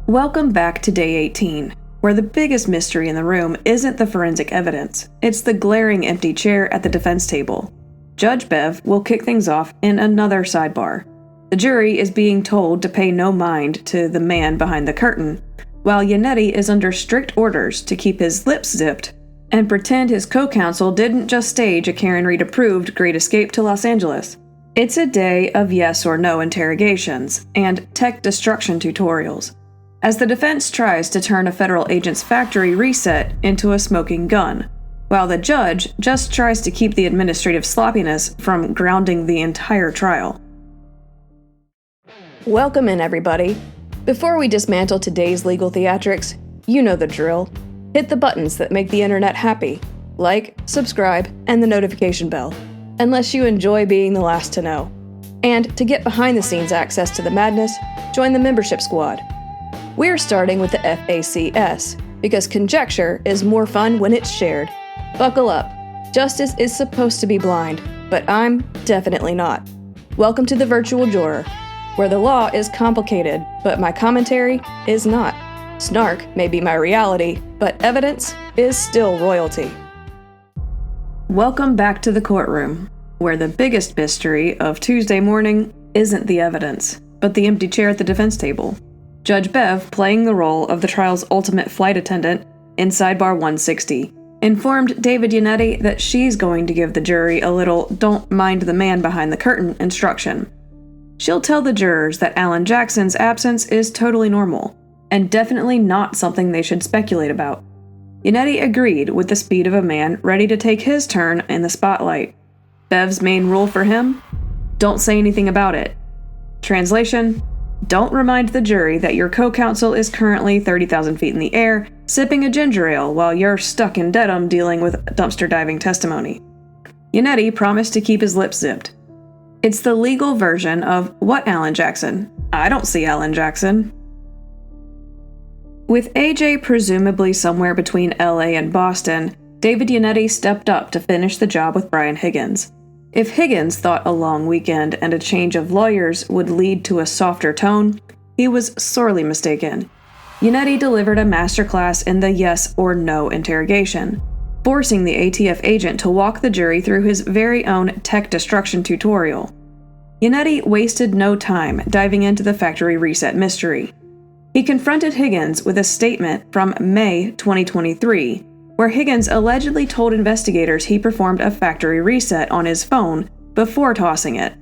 Welcome back to Day 18, where the biggest mystery in the room isn't the forensic evidence, it's the glaring empty chair at the defense table. Judge Bev will kick things off in another sidebar. The jury is being told to pay no mind to the man behind the curtain, while Yannetti is under strict orders to keep his lips zipped and pretend his co-counsel didn't just stage a Karen Reed-approved Great Escape to Los Angeles. It's a day of yes or no interrogations and tech destruction tutorials, as the defense tries to turn a federal agent's factory reset into a smoking gun, while the judge just tries to keep the administrative sloppiness from grounding the entire trial. Welcome in, everybody. Before we dismantle today's legal theatrics, you know the drill. Hit the buttons that make the internet happy. Like, subscribe, and the notification bell, unless you enjoy being the last to know. And to get behind-the-scenes access to the madness, join the membership squad. We're starting with the FACS, because conjecture is more fun when it's shared. Buckle up. Justice is supposed to be blind, but I'm definitely not. Welcome to the virtual juror, where the law is complicated, but my commentary is not. Snark may be my reality, but evidence is still royalty. Welcome back to the courtroom, where the biggest mystery of Tuesday morning isn't the evidence, but the empty chair at the defense table. Judge Bev, playing the role of the trial's ultimate flight attendant in Sidebar 160, informed David Yannetti that she's going to give the jury a little "don't mind the man behind the curtain" instruction. She'll tell the jurors that Alan Jackson's absence is totally normal, and definitely not something they should speculate about. Yannetti agreed with the speed of a man ready to take his turn in the spotlight. Bev's main rule for him? Don't say anything about it. Translation: don't remind the jury that your co-counsel is currently 30,000 feet in the air, sipping a ginger ale while you're stuck in Dedham dealing with dumpster diving testimony. Yannetti promised to keep his lips zipped. It's the legal version of "What Alan Jackson? I don't see Alan Jackson." With AJ presumably somewhere between LA and Boston, David Yannetti stepped up to finish the job with Brian Higgins. If Higgins thought a long weekend and a change of lawyers would lead to a softer tone, he was sorely mistaken. Yannetti delivered a masterclass in the yes or no interrogation, forcing the ATF agent to walk the jury through his very own tech destruction tutorial. Yannetti wasted no time diving into the factory reset mystery. He confronted Higgins with a statement from May 2023, where Higgins allegedly told investigators he performed a factory reset on his phone before tossing it.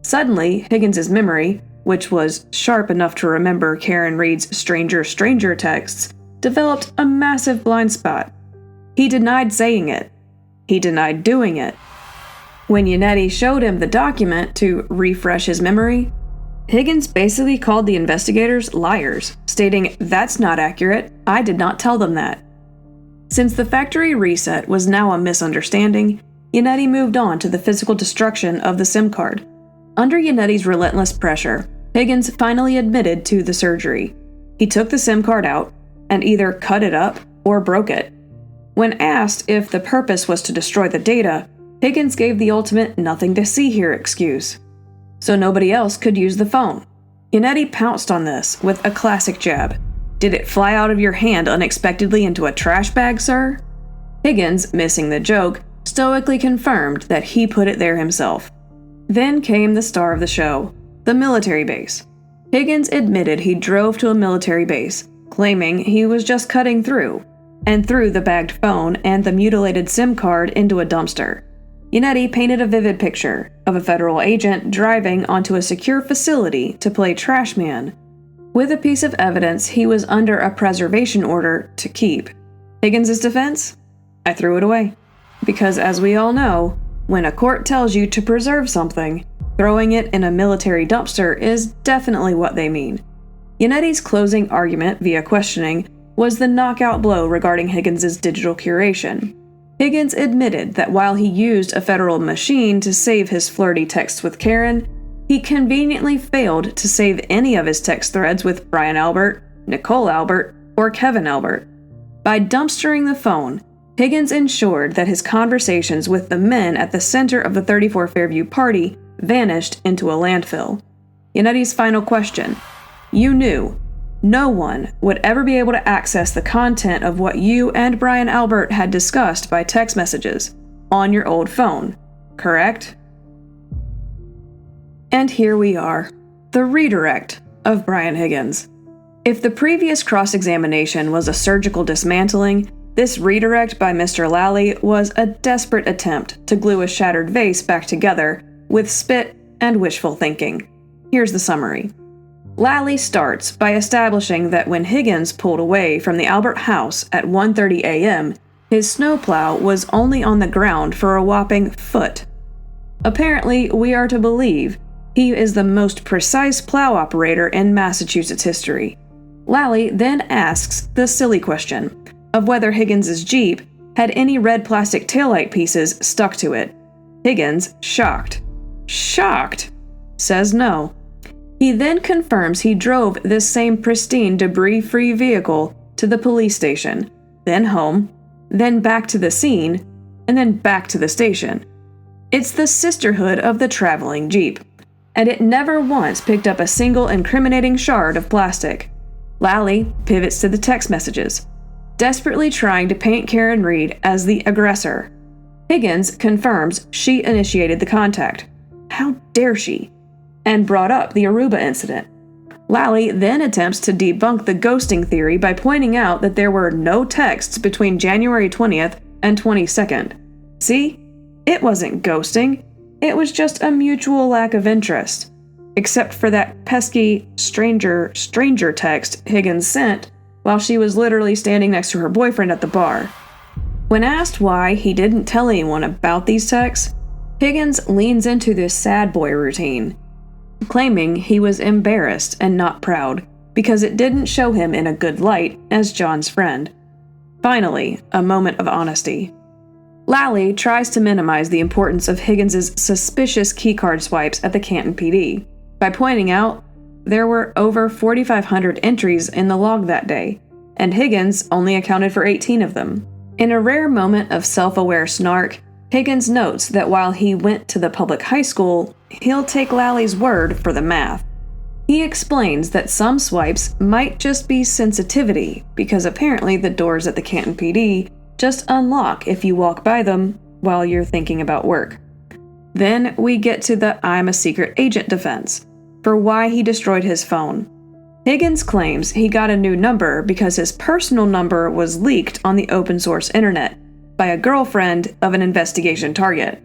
Suddenly, Higgins' memory, which was sharp enough to remember Karen Reed's stranger texts, developed a massive blind spot. He denied saying it. He denied doing it. When Yannetti showed him the document to refresh his memory, Higgins basically called the investigators liars, stating, "That's not accurate. I did not tell them that." Since the factory reset was now a misunderstanding, Yannetti moved on to the physical destruction of the SIM card. Under Yannetti's relentless pressure, Higgins finally admitted to the surgery. He took the SIM card out and either cut it up or broke it. When asked if the purpose was to destroy the data, Higgins gave the ultimate "nothing to see here" excuse, so nobody else could use the phone. Yannetti pounced on this with a classic jab. "Did it fly out of your hand unexpectedly into a trash bag, sir?" Higgins, missing the joke, stoically confirmed that he put it there himself. Then came the star of the show, the military base. Higgins admitted he drove to a military base, claiming he was just cutting through, and threw the bagged phone and the mutilated SIM card into a dumpster. Yannetti painted a vivid picture of a federal agent driving onto a secure facility to play trash man, with a piece of evidence he was under a preservation order to keep. Higgins' defense? "I threw it away." Because as we all know, when a court tells you to preserve something, throwing it in a military dumpster is definitely what they mean. Yannetti's closing argument via questioning was the knockout blow regarding Higgins' digital curation. Higgins admitted that while he used a federal machine to save his flirty texts with Karen, he conveniently failed to save any of his text threads with Brian Albert, Nicole Albert, or Kevin Albert. By dumpstering the phone, Higgins ensured that his conversations with the men at the center of the 34 Fairview party vanished into a landfill. Yannetti's final question: "You knew. no one would ever be able to access the content of what you and Brian Albert had discussed by text messages on your old phone, correct? And here we are, the redirect of Brian Higgins. If the previous cross-examination was a surgical dismantling, this redirect by Mr. Lally was a desperate attempt to glue a shattered vase back together with spit and wishful thinking. Here's the summary. Lally starts by establishing that when Higgins pulled away from the Albert house at 1:30 a.m., his snowplow was only on the ground for a whopping foot. Apparently, we are to believe he is the most precise plow operator in Massachusetts history. Lally then asks the silly question of whether Higgins' Jeep had any red plastic taillight pieces stuck to it. Higgins, shocked, says no. He then confirms he drove this same pristine, debris-free vehicle to the police station, then home, then back to the scene, and then back to the station. It's the sisterhood of the traveling Jeep, and it never once picked up a single incriminating shard of plastic. Lally pivots to the text messages, desperately trying to paint Karen Reed as the aggressor. Higgins confirms she initiated the contact. How dare she? And brought up the Aruba incident. Lally then attempts to debunk the ghosting theory by pointing out that there were no texts between January 20th and 22nd. See? It wasn't ghosting. It was just a mutual lack of interest. Except for that pesky stranger text Higgins sent while she was literally standing next to her boyfriend at the bar. When asked why he didn't tell anyone about these texts, Higgins leans into this sad boy routine, claiming he was embarrassed and not proud because it didn't show him in a good light as John's friend. Finally, a moment of honesty. Lally tries to minimize the importance of Higgins' suspicious keycard swipes at the Canton PD by pointing out there were over 4,500 entries in the log that day, and Higgins only accounted for 18 of them. In a rare moment of self-aware snark, Higgins notes that while he went to the public high school, he'll take Lally's word for the math. He explains that some swipes might just be sensitivity, because apparently the doors at the Canton PD just unlock if you walk by them while you're thinking about work. Then we get to the I'm a secret agent defense for why he destroyed his phone. Higgins claims he got a new number because his personal number was leaked on the open source internet by a girlfriend of an investigation target.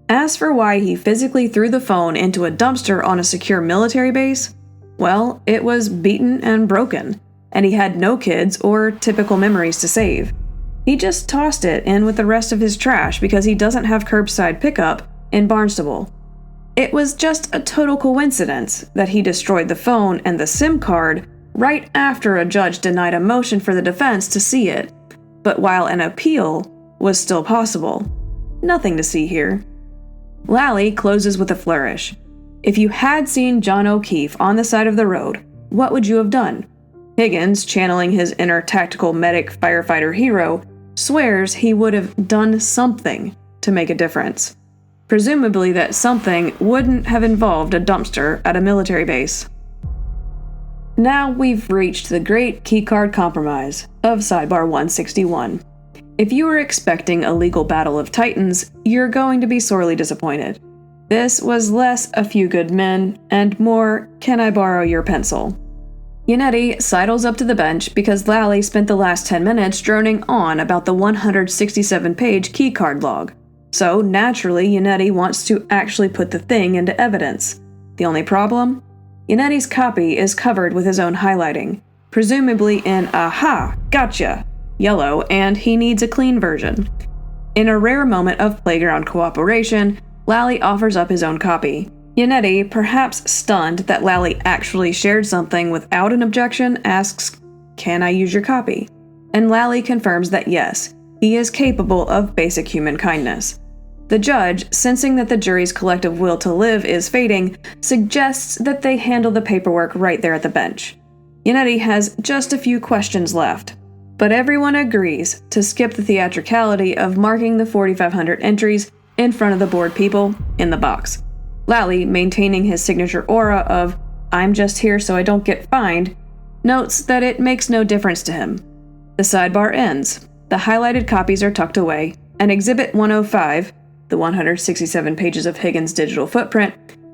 As for why he physically threw the phone into a dumpster on a secure military base, well, it was beaten and broken, and he had no kids or typical memories to save. He just tossed it in with the rest of his trash because he doesn't have curbside pickup in Barnstable. It was just a total coincidence that he destroyed the phone and the SIM card right after a judge denied a motion for the defense to see it, but while an appeal was still possible. Nothing to see here. Lally closes with a flourish. If you had seen John O'Keefe on the side of the road, what would you have done? Higgins, channeling his inner tactical medic firefighter hero, swears he would have done something to make a difference. Presumably that something wouldn't have involved a dumpster at a military base. Now we've reached the great keycard compromise of Sidebar 161. If you were expecting a legal battle of titans, you're going to be sorely disappointed. This was less a few good men and more, can I borrow your pencil? Yannetti sidles up to the bench because Lally spent the last 10 minutes droning on about the 167-page keycard log. So, naturally, Yannetti wants to actually put the thing into evidence. The only problem? Yannetti's copy is covered with his own highlighting, presumably in aha, gotcha, yellow, and he needs a clean version. In a rare moment of playground cooperation, Lally offers up his own copy. Yannetti, perhaps stunned that Lally actually shared something without an objection, asks, "Can I use your copy?" And Lally confirms that yes, he is capable of basic human kindness. The judge, sensing that the jury's collective will to live is fading, suggests that they handle the paperwork right there at the bench. Yannetti has just a few questions left, but everyone agrees to skip the theatricality of marking the 4,500 entries in front of the board people in the box. Lally, maintaining his signature aura of, "I'm just here so I don't get fined," notes that it makes no difference to him. The sidebar ends, the highlighted copies are tucked away, and Exhibit 105, the 167 pages of Higgins' digital footprint,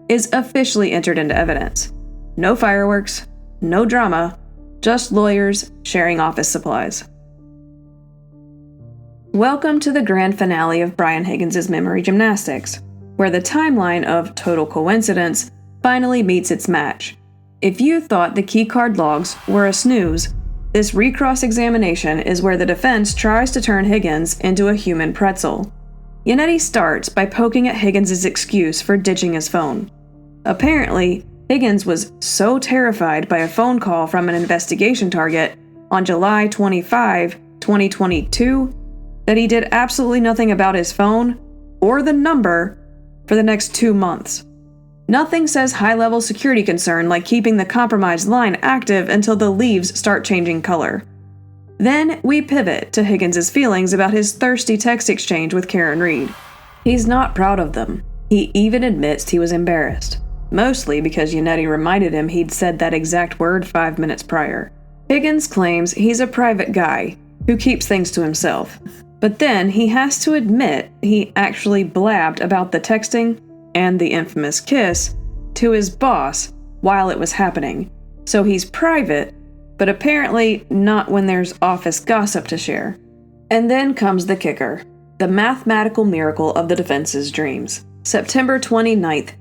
is officially entered into evidence. No fireworks, no drama, just lawyers sharing office supplies. Welcome to the grand finale of Brian Higgins' memory gymnastics, where the timeline of total coincidence finally meets its match. If you thought the keycard logs were a snooze, this recross examination is where the defense tries to turn Higgins into a human pretzel. Yannetti starts by poking at Higgins' excuse for ditching his phone. Apparently, Higgins was so terrified by a phone call from an investigation target on July 25, 2022, that he did absolutely nothing about his phone or the number for the next 2 months. Nothing says high-level security concern like keeping the compromised line active until the leaves start changing color. Then we pivot to Higgins' feelings about his thirsty text exchange with Karen Reed. He's not proud of them. He even admits he was embarrassed, mostly because Yannetti reminded him he'd said that exact word 5 minutes prior. Higgins claims he's a private guy who keeps things to himself, but then he has to admit he actually blabbed about the texting and the infamous kiss to his boss while it was happening. So he's private, but apparently not when there's office gossip to share. And then comes the kicker, the mathematical miracle of the defense's dreams. September 29th,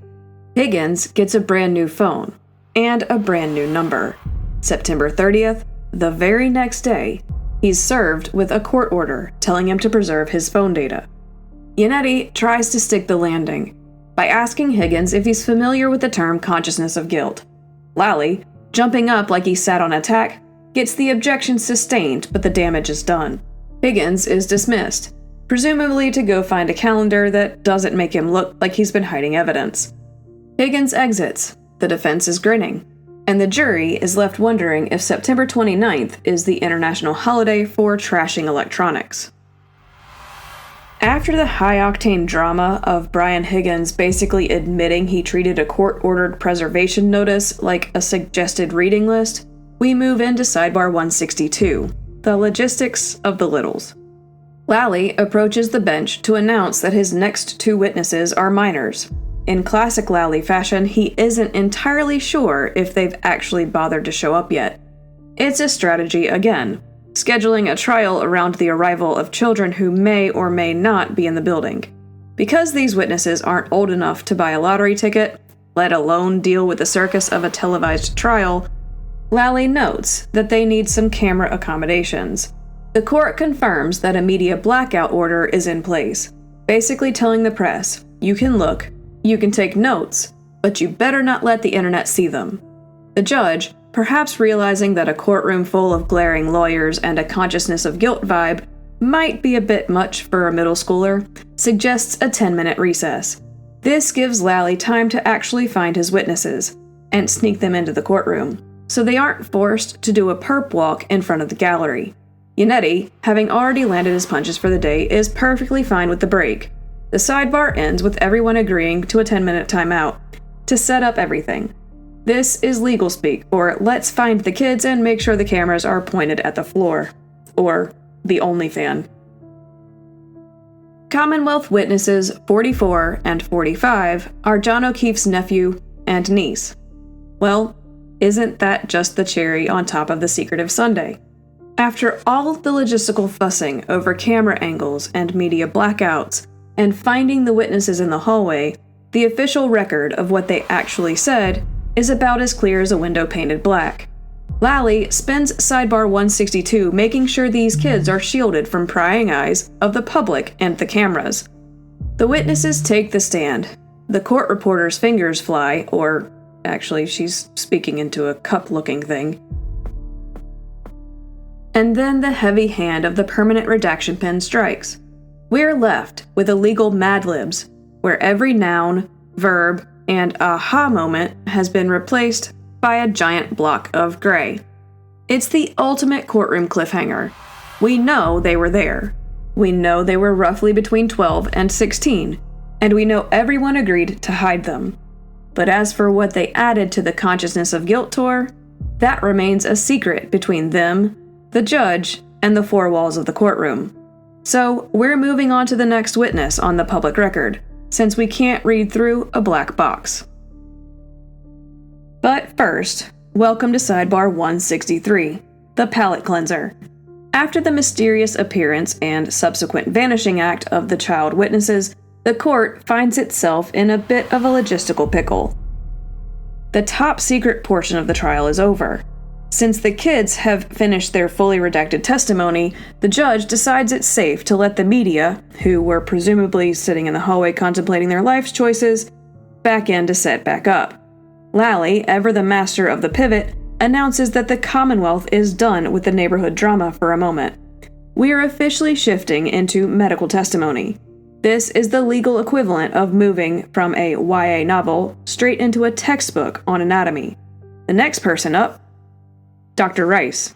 Higgins gets a brand new phone and a brand new number. September 30th, the very next day, he's served with a court order telling him to preserve his phone data. Yannetti tries to stick the landing by asking Higgins if he's familiar with the term consciousness of guilt. Lally, jumping up like he sat on a tack, gets the objection sustained, but the damage is done. Higgins is dismissed, presumably to go find a calendar that doesn't make him look like he's been hiding evidence. Higgins exits, the defense is grinning, and the jury is left wondering if September 29th is the international holiday for trashing electronics. After the high-octane drama of Brian Higgins basically admitting he treated a court-ordered preservation notice like a suggested reading list, we move into Sidebar 162, the logistics of the littles. Lally approaches the bench to announce that his next 2 witnesses are minors. In classic Lally fashion, he isn't entirely sure if they've actually bothered to show up yet. It's a strategy again, scheduling a trial around the arrival of children who may or may not be in the building. Because these witnesses aren't old enough to buy a lottery ticket, let alone deal with the circus of a televised trial, Lally notes that they need some camera accommodations. The court confirms that a media blackout order is in place, basically telling the press, you can look, you can take notes, but you better not let the internet see them. The judge, perhaps realizing that a courtroom full of glaring lawyers and a consciousness of guilt vibe might be a bit much for a middle schooler, suggests a 10-minute recess. This gives Lally time to actually find his witnesses and sneak them into the courtroom, so they aren't forced to do a perp walk in front of the gallery. Yannetti, having already landed his punches for the day, is perfectly fine with the break. The sidebar ends with everyone agreeing to a 10-minute timeout to set up everything. This is legal speak for let's find the kids and make sure the cameras are pointed at the floor. Or the only fan. Commonwealth Witnesses 44 and 45 are John O'Keefe's nephew and niece. Well, isn't that just the cherry on top of the secretive sundae? After all the logistical fussing over camera angles and media blackouts, and finding the witnesses in the hallway, the official record of what they actually said is about as clear as a window painted black. Lally spends Sidebar 162 making sure these kids are shielded from prying eyes of the public and the cameras. The witnesses take the stand. The court reporter's fingers fly, or actually she's speaking into a cup-looking thing. And then the heavy hand of the permanent redaction pen strikes. We're left with illegal Mad Libs, where every noun, verb, and aha moment has been replaced by a giant block of gray. It's the ultimate courtroom cliffhanger. We know they were there. We know they were roughly between 12 and 16, and we know everyone agreed to hide them. But as for what they added to the consciousness of guilt tour, That remains a secret between them, the judge, and the four walls of the courtroom. So, we're moving on to the next witness on the public record, since we can't read through a black box. But first, welcome to Sidebar 163, the palate cleanser. After the mysterious appearance and subsequent vanishing act of the child witnesses, the court finds itself in a bit of a logistical pickle. The top secret portion of the trial is over. Since the kids have finished their fully redacted testimony, the judge decides it's safe to let the media, who were presumably sitting in the hallway contemplating their life's choices, back in to set back up. Lally, ever the master of the pivot, announces that the Commonwealth is done with the neighborhood drama for a moment. We are officially shifting into medical testimony. This is the legal equivalent of moving from a YA novel straight into a textbook on anatomy. The next person up, Dr. Rice.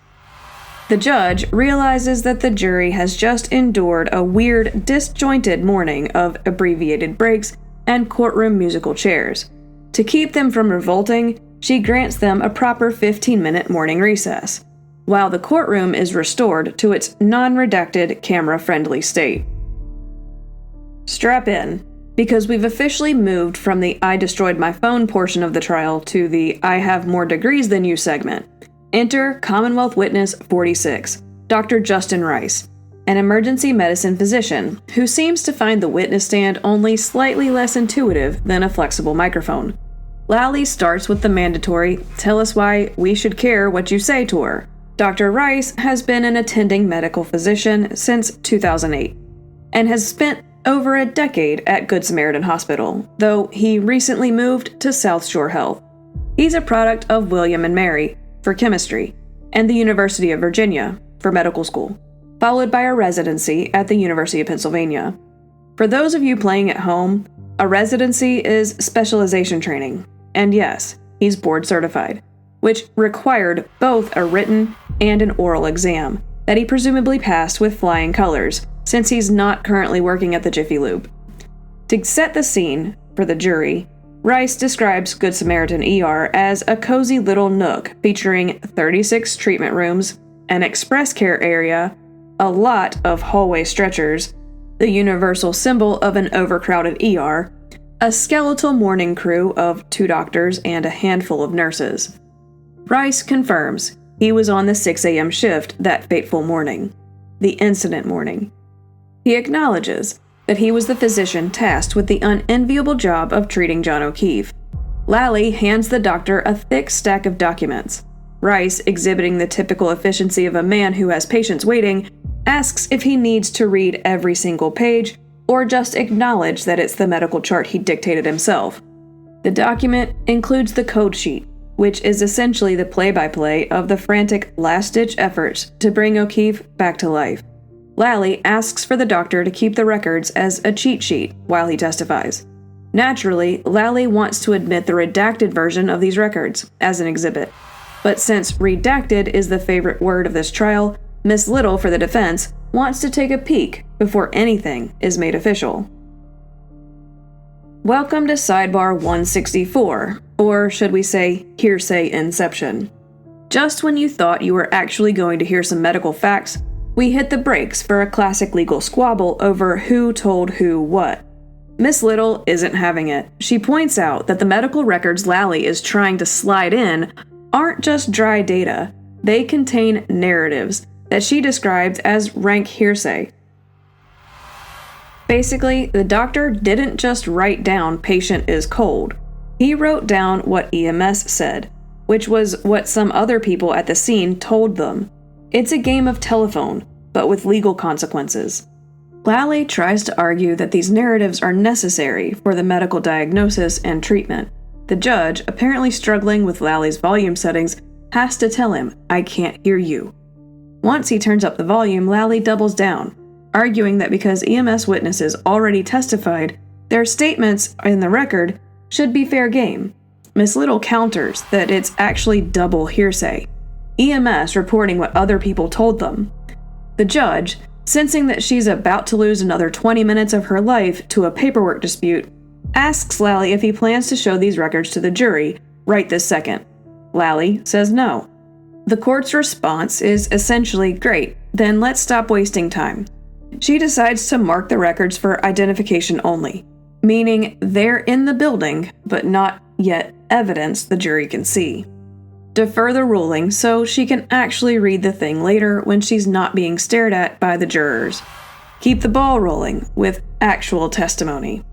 The judge realizes that the jury has just endured a weird, disjointed morning of abbreviated breaks and courtroom musical chairs. To keep them from revolting, she grants them a proper 15-minute morning recess, while the courtroom is restored to its non-redacted, camera-friendly state. Strap in, because we've officially moved from the I destroyed my phone portion of the trial to the I have more degrees than you segment. Enter Commonwealth Witness 46, Dr. Justin Rice, an emergency medicine physician who seems to find the witness stand only slightly less intuitive than a flexible microphone. Lally starts with the mandatory, tell us why we should care what you say tour. Dr. Rice has been an attending medical physician since 2008 and has spent over a decade at Good Samaritan Hospital, though he recently moved to South Shore Health. He's a product of William and Mary for chemistry and the University of Virginia for medical school, followed by a residency at the University of Pennsylvania. For those of you playing at home, a residency is specialization training. And yes, he's board certified, which required both a written and an oral exam that he presumably passed with flying colors, since he's not currently working at the Jiffy Lube. To set the scene for the jury, Rice describes Good Samaritan ER as a cozy little nook featuring 36 treatment rooms, an express care area, a lot of hallway stretchers, the universal symbol of an overcrowded ER, a skeletal morning crew of 2 doctors and a handful of nurses. Rice confirms he was on the 6 a.m. shift that fateful morning, the incident morning. He acknowledges that he was the physician tasked with the unenviable job of treating John O'Keefe. Lally hands the doctor a thick stack of documents. Rice, exhibiting the typical efficiency of a man who has patients waiting, asks if he needs to read every single page or just acknowledge that it's the medical chart he dictated himself. The document includes the code sheet, which is essentially the play-by-play of the frantic last-ditch efforts to bring O'Keefe back to life. Lally asks for the doctor to keep the records as a cheat sheet while he testifies. Naturally, Lally wants to admit the redacted version of these records as an exhibit. But since redacted is the favorite word of this trial, Miss Little, for the defense, wants to take a peek before anything is made official. Welcome to Sidebar 164, or should we say, hearsay inception. Just when you thought you were actually going to hear some medical facts, we hit the brakes for a classic legal squabble over who told who what. Miss Little isn't having it. She points out that the medical records Lally is trying to slide in aren't just dry data. They contain narratives that she describes as rank hearsay. Basically, the doctor didn't just write down patient is cold. He wrote down what EMS said, which was what some other people at the scene told them. It's a game of telephone, but with legal consequences. Lally tries to argue that these narratives are necessary for the medical diagnosis and treatment. The judge, apparently struggling with Lally's volume settings, has to tell him, "I can't hear you." Once he turns up the volume, Lally doubles down, arguing that because EMS witnesses already testified, their statements in the record should be fair game. Miss Little counters that it's actually double hearsay, EMS reporting what other people told them. The judge, sensing that she's about to lose another 20 minutes of her life to a paperwork dispute, asks Lally if he plans to show these records to the jury right this second. Lally says no, The court's response is essentially, great, then let's stop wasting time. She decides to mark the records for identification only, meaning they're in the building, but not yet evidence the jury can see. Defer the ruling so she can actually read the thing later when she's not being stared at by the jurors. Keep the ball rolling with actual testimony.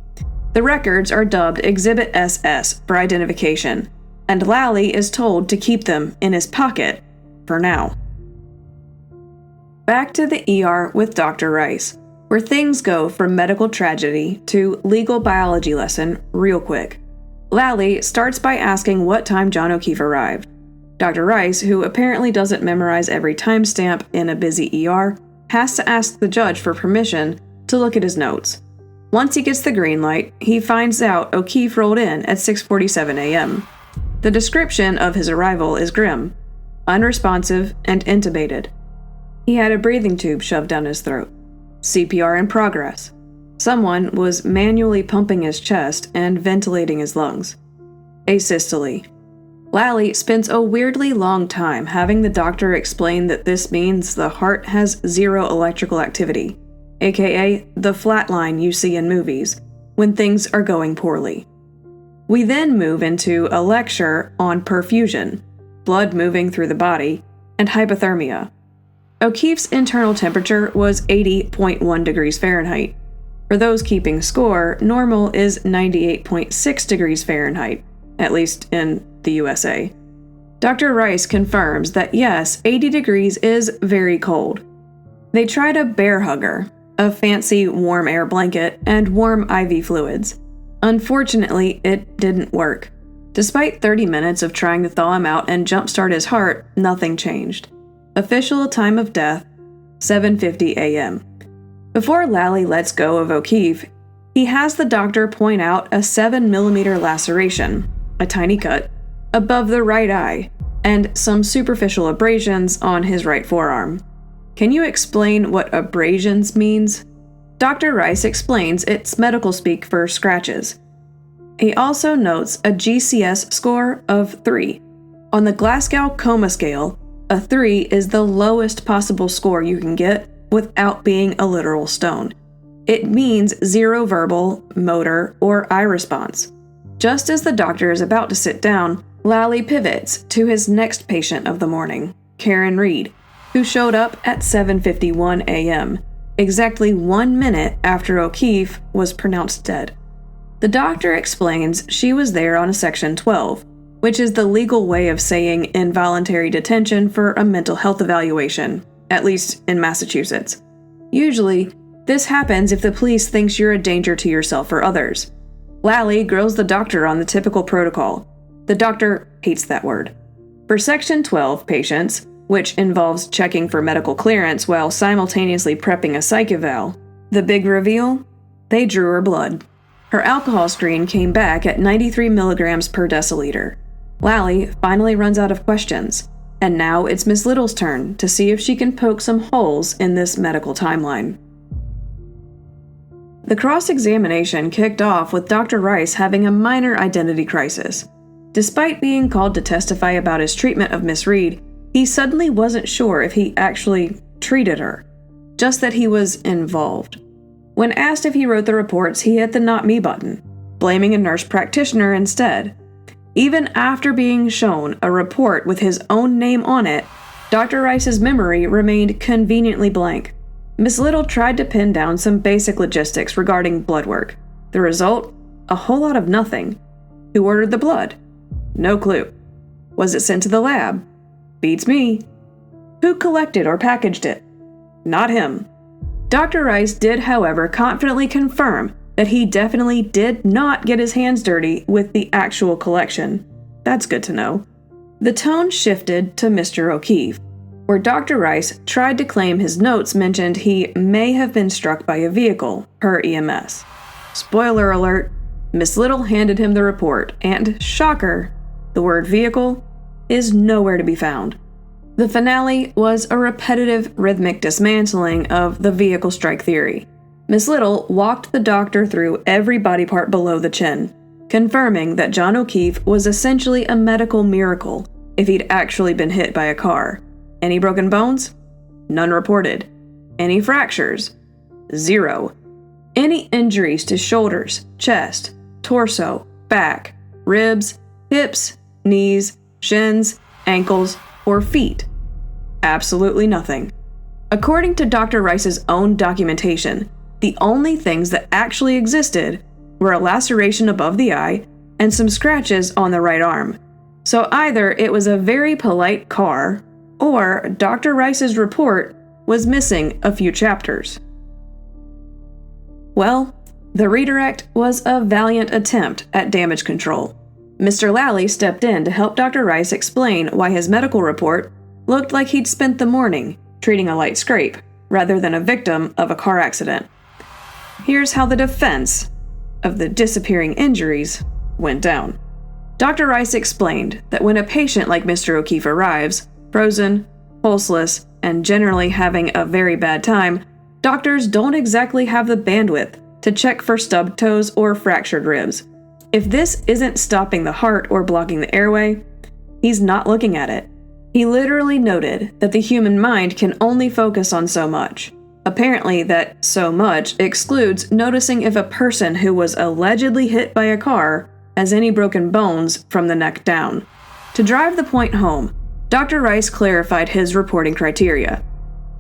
The records are dubbed Exhibit SS for identification, and Lally is told to keep them in his pocket for now. Back to the ER with Dr. Rice, where things go from medical tragedy to legal biology lesson real quick. Lally starts by asking what time John O'Keefe arrived. Dr. Rice, who apparently doesn't memorize every timestamp in a busy ER, has to ask the judge for permission to look at his notes. Once he gets the green light, he finds out O'Keefe rolled in at 6:47 a.m. The description of his arrival is grim, unresponsive, and intubated. He had a breathing tube shoved down his throat. CPR in progress. Someone was manually pumping his chest and ventilating his lungs. Asystole. Lally spends a weirdly long time having the doctor explain that this means the heart has zero electrical activity, aka the flat line you see in movies, when things are going poorly. We then move into a lecture on perfusion, blood moving through the body, and hypothermia. O'Keefe's internal temperature was 80.1 degrees Fahrenheit. For those keeping score, normal is 98.6 degrees Fahrenheit, at least in the USA. Dr. Rice confirms that yes, 80 degrees is very cold. They tried a bear hugger, a fancy warm air blanket, and warm IV fluids. Unfortunately, it didn't work. Despite 30 minutes of trying to thaw him out and jumpstart his heart, nothing changed. Official time of death, 7:50 a.m. Before Lally lets go of O'Keefe, he has the doctor point out a 7mm laceration, a tiny cut, above the right eye, and some superficial abrasions on his right forearm. Can you explain what abrasions means? Dr. Rice explains it's medical speak for scratches. He also notes a GCS score of 3. On the Glasgow Coma Scale, a 3 is the lowest possible score you can get without being a literal stone. It means zero verbal, motor, or eye response. Just as the doctor is about to sit down, Lally pivots to his next patient of the morning, Karen Reed, who showed up at 7:51 a.m., exactly 1 minute after O'Keefe was pronounced dead. The doctor explains she was there on a Section 12, which is the legal way of saying involuntary detention for a mental health evaluation, at least in Massachusetts. Usually, this happens if the police thinks you're a danger to yourself or others. Lally grills the doctor on the typical protocol. The doctor hates that word. For Section 12 patients, which involves checking for medical clearance while simultaneously prepping a psych eval, the big reveal? They drew her blood. Her alcohol screen came back at 93 milligrams per deciliter. Lally finally runs out of questions, and now it's Miss Little's turn to see if she can poke some holes in this medical timeline. The cross-examination kicked off with Dr. Rice having a minor identity crisis. Despite being called to testify about his treatment of Miss Reed, he suddenly wasn't sure if he actually treated her, just that he was involved. When asked if he wrote the reports, he hit the not me button, blaming a nurse practitioner instead. Even after being shown a report with his own name on it, Dr. Rice's memory remained conveniently blank. Miss Little tried to pin down some basic logistics regarding blood work. The result? A whole lot of nothing. Who ordered the blood? No clue. Was it sent to the lab? Beats me. Who collected or packaged it? Not him. Dr. Rice did, however, confidently confirm that he definitely did not get his hands dirty with the actual collection. That's good to know. The tone shifted to Mr. O'Keefe, where Dr. Rice tried to claim his notes mentioned he may have been struck by a vehicle, per EMS. Spoiler alert, Miss Little handed him the report, and shocker, the word vehicle is nowhere to be found. The finale was a repetitive, rhythmic dismantling of the vehicle strike theory. Miss Little walked the doctor through every body part below the chin, confirming that John O'Keefe was essentially a medical miracle if he'd actually been hit by a car. Any broken bones? None reported. Any fractures? 0. Any injuries to shoulders, chest, torso, back, ribs, hips, knees, shins, ankles, or feet? Absolutely nothing. According to Dr. Rice's own documentation, the only things that actually existed were a laceration above the eye and some scratches on the right arm. So either it was a very polite car, or Dr. Rice's report was missing a few chapters. Well, the redirect was a valiant attempt at damage control. Mr. Lally stepped in to help Dr. Rice explain why his medical report looked like he'd spent the morning treating a light scrape, rather than a victim of a car accident. Here's how the defense of the disappearing injuries went down. Dr. Rice explained that when a patient like Mr. O'Keefe arrives, frozen, pulseless, and generally having a very bad time, doctors don't exactly have the bandwidth to check for stubbed toes or fractured ribs. If this isn't stopping the heart or blocking the airway, he's not looking at it. He literally noted that the human mind can only focus on so much. Apparently, that so much excludes noticing if a person who was allegedly hit by a car has any broken bones from the neck down. To drive the point home, Dr. Rice clarified his reporting criteria.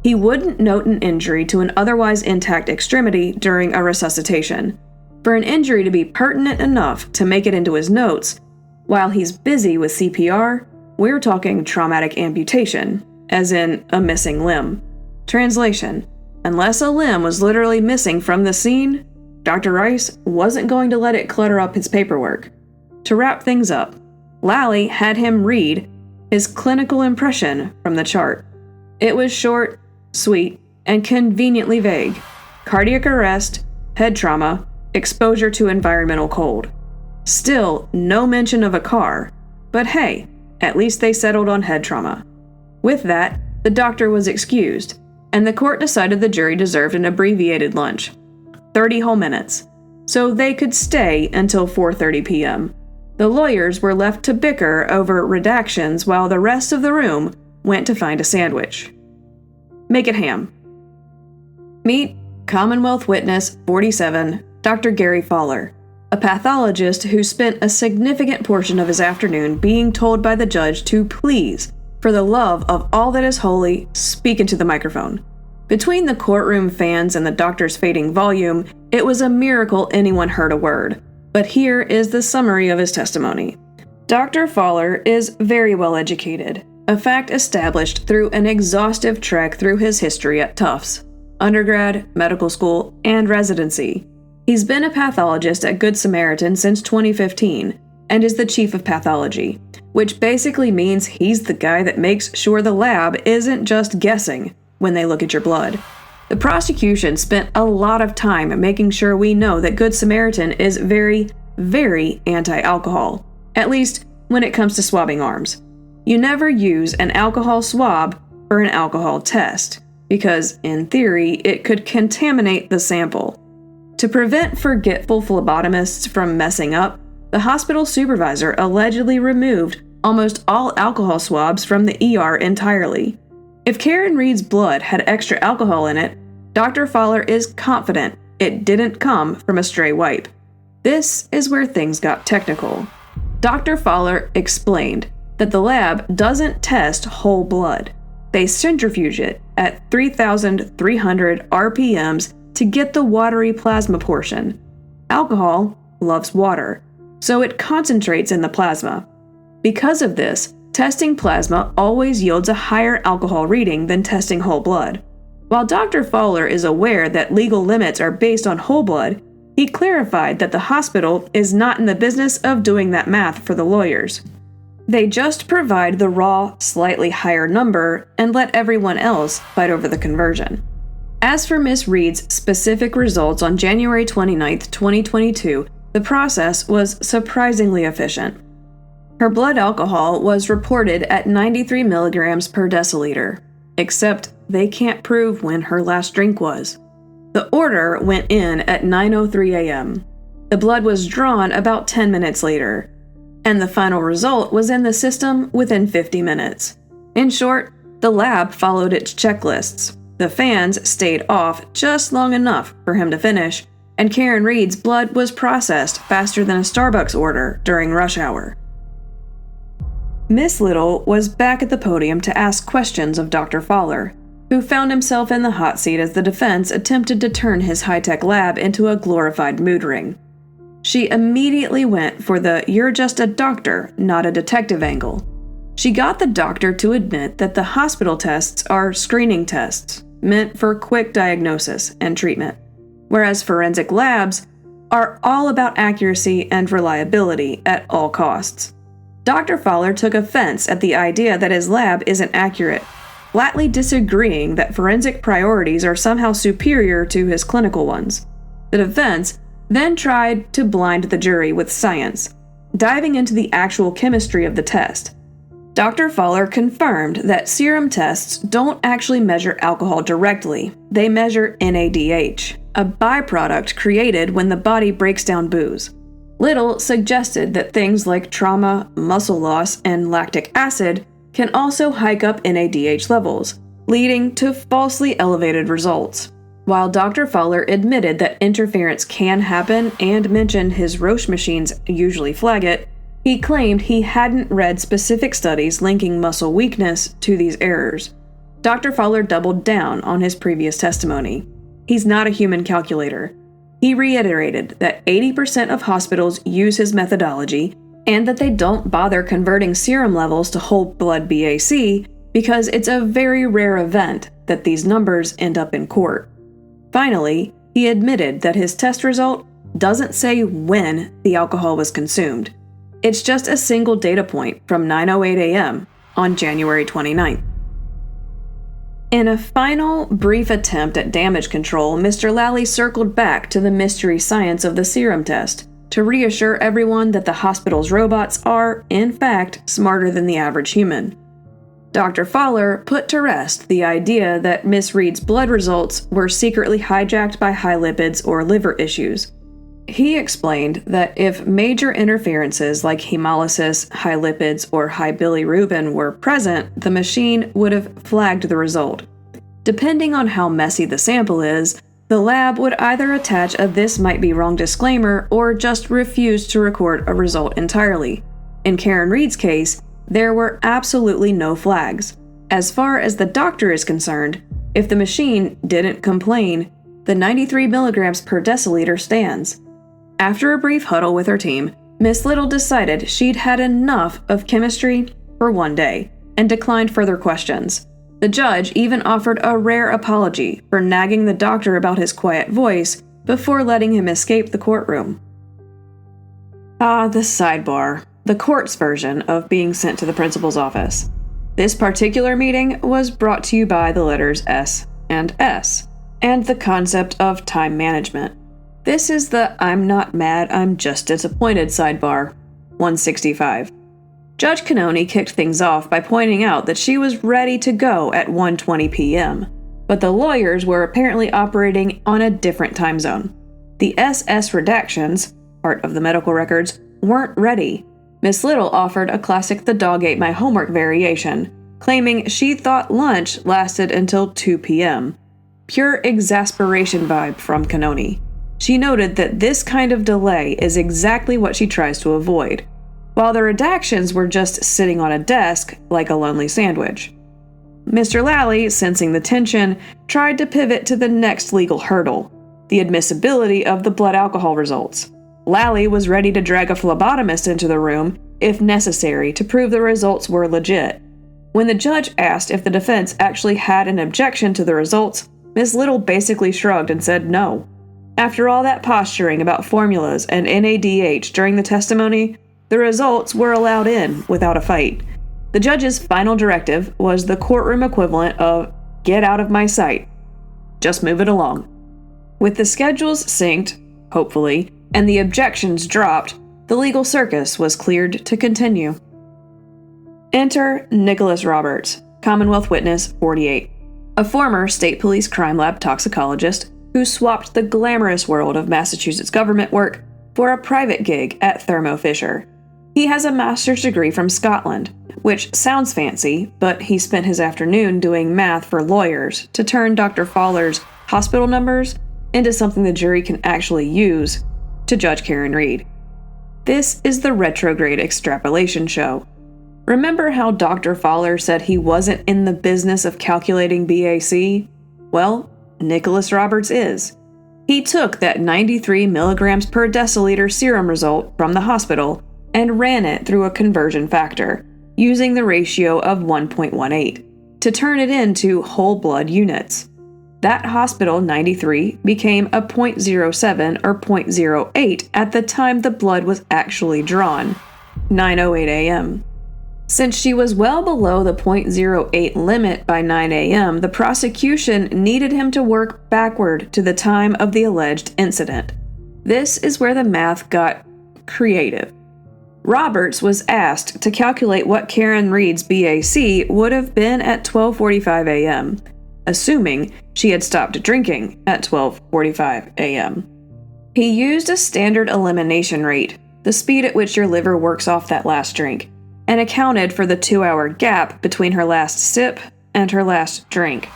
He wouldn't note an injury to an otherwise intact extremity during a resuscitation. For an injury to be pertinent enough to make it into his notes, while he's busy with CPR, we're talking traumatic amputation, as in a missing limb. Translation: unless a limb was literally missing from the scene, Dr. Rice wasn't going to let it clutter up his paperwork. To wrap things up, Lally had him read his clinical impression from the chart. It was short, sweet, and conveniently vague. Cardiac arrest, head trauma, exposure to environmental cold. Still, no mention of a car, but hey, at least they settled on head trauma. With that, the doctor was excused, and the court decided the jury deserved an abbreviated lunch. 30 whole minutes, so they could stay until 4:30 p.m. The lawyers were left to bicker over redactions while the rest of the room went to find a sandwich. Make it ham. Meet Commonwealth Witness 47, Dr. Garrey Fowler, a pathologist who spent a significant portion of his afternoon being told by the judge to please, for the love of all that is holy, speak into the microphone. Between the courtroom fans and the doctor's fading volume, it was a miracle anyone heard a word. But here is the summary of his testimony. Dr. Fowler is very well educated, a fact established through an exhaustive trek through his history at Tufts, undergrad, medical school, and residency. He's been a pathologist at Good Samaritan since 2015 and is the chief of pathology, which basically means he's the guy that makes sure the lab isn't just guessing when they look at your blood. The prosecution spent a lot of time making sure we know that Good Samaritan is very, very anti-alcohol, at least when it comes to swabbing arms. You never use an alcohol swab for an alcohol test, because, in theory, it could contaminate the sample. To prevent forgetful phlebotomists from messing up, the hospital supervisor allegedly removed almost all alcohol swabs from the ER entirely. If Karen Reed's blood had extra alcohol in it, Dr. Fowler is confident it didn't come from a stray wipe. This is where things got technical. Dr. Fowler explained that the lab doesn't test whole blood. They centrifuge it at 3,300 RPMs to get the watery plasma portion. Alcohol loves water, so it concentrates in the plasma. Because of this, testing plasma always yields a higher alcohol reading than testing whole blood. While Dr. Fowler is aware that legal limits are based on whole blood, he clarified that the hospital is not in the business of doing that math for the lawyers. They just provide the raw, slightly higher number and let everyone else fight over the conversion. As for Miss Reed's specific results on January 29, 2022, the process was surprisingly efficient. Her blood alcohol was reported at 93 milligrams per deciliter, except they can't prove when her last drink was. The order went in at 9:03 a.m. The blood was drawn about 10 minutes later, and the final result was in the system within 50 minutes. In short, the lab followed its checklists. The fans stayed off just long enough for him to finish, and Karen Reed's blood was processed faster than a Starbucks order during rush hour. Miss Little was back at the podium to ask questions of Dr. Fowler, who found himself in the hot seat as the defense attempted to turn his high-tech lab into a glorified mood ring. She immediately went for the "you're just a doctor, not a detective" angle. She got the doctor to admit that the hospital tests are screening tests, meant for quick diagnosis and treatment, whereas forensic labs are all about accuracy and reliability at all costs. Dr. Fowler took offense at the idea that his lab isn't accurate, flatly disagreeing that forensic priorities are somehow superior to his clinical ones. The defense then tried to blind the jury with science, diving into the actual chemistry of the test. Dr. Fowler confirmed that serum tests don't actually measure alcohol directly. They measure NADH, a byproduct created when the body breaks down booze. Little suggested that things like trauma, muscle loss, and lactic acid can also hike up NADH levels, leading to falsely elevated results. While Dr. Fowler admitted that interference can happen and mentioned his Roche machines usually flag it, he claimed he hadn't read specific studies linking muscle weakness to these errors. Dr. Fowler doubled down on his previous testimony. He's not a human calculator. He reiterated that 80% of hospitals use his methodology and that they don't bother converting serum levels to whole blood BAC because it's a very rare event that these numbers end up in court. Finally, he admitted that his test result doesn't say when the alcohol was consumed. It's just a single data point from 9:08 a.m. on January 29th. In a final, brief attempt at damage control, Mr. Lally circled back to the mystery science of the serum test to reassure everyone that the hospital's robots are, in fact, smarter than the average human. Dr. Fowler put to rest the idea that Miss Reed's blood results were secretly hijacked by high lipids or liver issues. He explained that if major interferences like hemolysis, high lipids, or high bilirubin were present, the machine would have flagged the result. Depending on how messy the sample is, the lab would either attach a "this might be wrong" disclaimer or just refuse to record a result entirely. In Karen Reed's case, there were absolutely no flags. As far as the doctor is concerned, if the machine didn't complain, the 93 milligrams per deciliter stands. After a brief huddle with her team, Miss Little decided she'd had enough of chemistry for one day and declined further questions. The judge even offered a rare apology for nagging the doctor about his quiet voice before letting him escape the courtroom. The sidebar, the court's version of being sent to the principal's office. This particular meeting was brought to you by the letters S and S, and the concept of time management. This is the "I'm not mad, I'm just disappointed" sidebar, 165. Judge Cannoni kicked things off by pointing out that she was ready to go at 1:20 p.m., but the lawyers were apparently operating on a different time zone. The SS redactions, part of the medical records, weren't ready. Miss Little offered a classic "the dog ate my homework" variation, claiming she thought lunch lasted until 2 p.m. Pure exasperation vibe from Cannoni. She noted that this kind of delay is exactly what she tries to avoid, while the redactions were just sitting on a desk like a lonely sandwich. Mr. Lally, sensing the tension, tried to pivot to the next legal hurdle, the admissibility of the blood alcohol results. Lally was ready to drag a phlebotomist into the room, if necessary, to prove the results were legit. When the judge asked if the defense actually had an objection to the results, Ms. Little basically shrugged and said no. After all that posturing about formulas and NADH during the testimony, the results were allowed in without a fight. The judge's final directive was the courtroom equivalent of "get out of my sight. Just move it along." With the schedules synced, hopefully, and the objections dropped, the legal circus was cleared to continue. Enter Nicholas Roberts, Commonwealth Witness 48, a former state police crime lab toxicologist who swapped the glamorous world of Massachusetts government work for a private gig at Thermo Fisher. He has a master's degree from Scotland, which sounds fancy, but he spent his afternoon doing math for lawyers to turn Dr. Fowler's hospital numbers into something the jury can actually use to judge Karen Reed. This is the retrograde extrapolation show. Remember how Dr. Fowler said he wasn't in the business of calculating BAC? Well, Nicholas Roberts is. He took that 93 milligrams per deciliter serum result from the hospital and ran it through a conversion factor, using the ratio of 1.18, to turn it into whole blood units. That hospital 93 became a 0.07 or 0.08 at the time the blood was actually drawn, 9:08 a.m. Since she was well below the 0.08 limit by 9 a.m., the prosecution needed him to work backward to the time of the alleged incident. This is where the math got creative. Roberts was asked to calculate what Karen Reed's BAC would have been at 12:45 a.m., assuming she had stopped drinking at 12:45 a.m. He used a standard elimination rate, the speed at which your liver works off that last drink, and accounted for the 2-hour gap between her last sip and her last drink.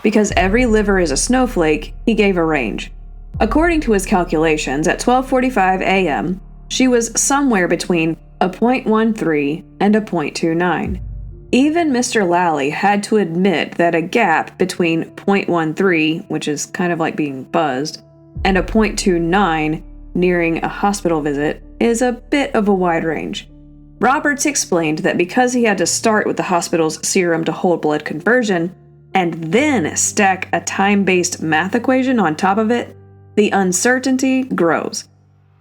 Because every liver is a snowflake, he gave a range. According to his calculations, at 12:45 a.m., she was somewhere between a 0.13 and a 0.29. Even Mr. Lally had to admit that a gap between 0.13, which is kind of like being buzzed, and a 0.29, nearing a hospital visit, is a bit of a wide range. Roberts explained that because he had to start with the hospital's serum to whole blood conversion, and then stack a time-based math equation on top of it, the uncertainty grows.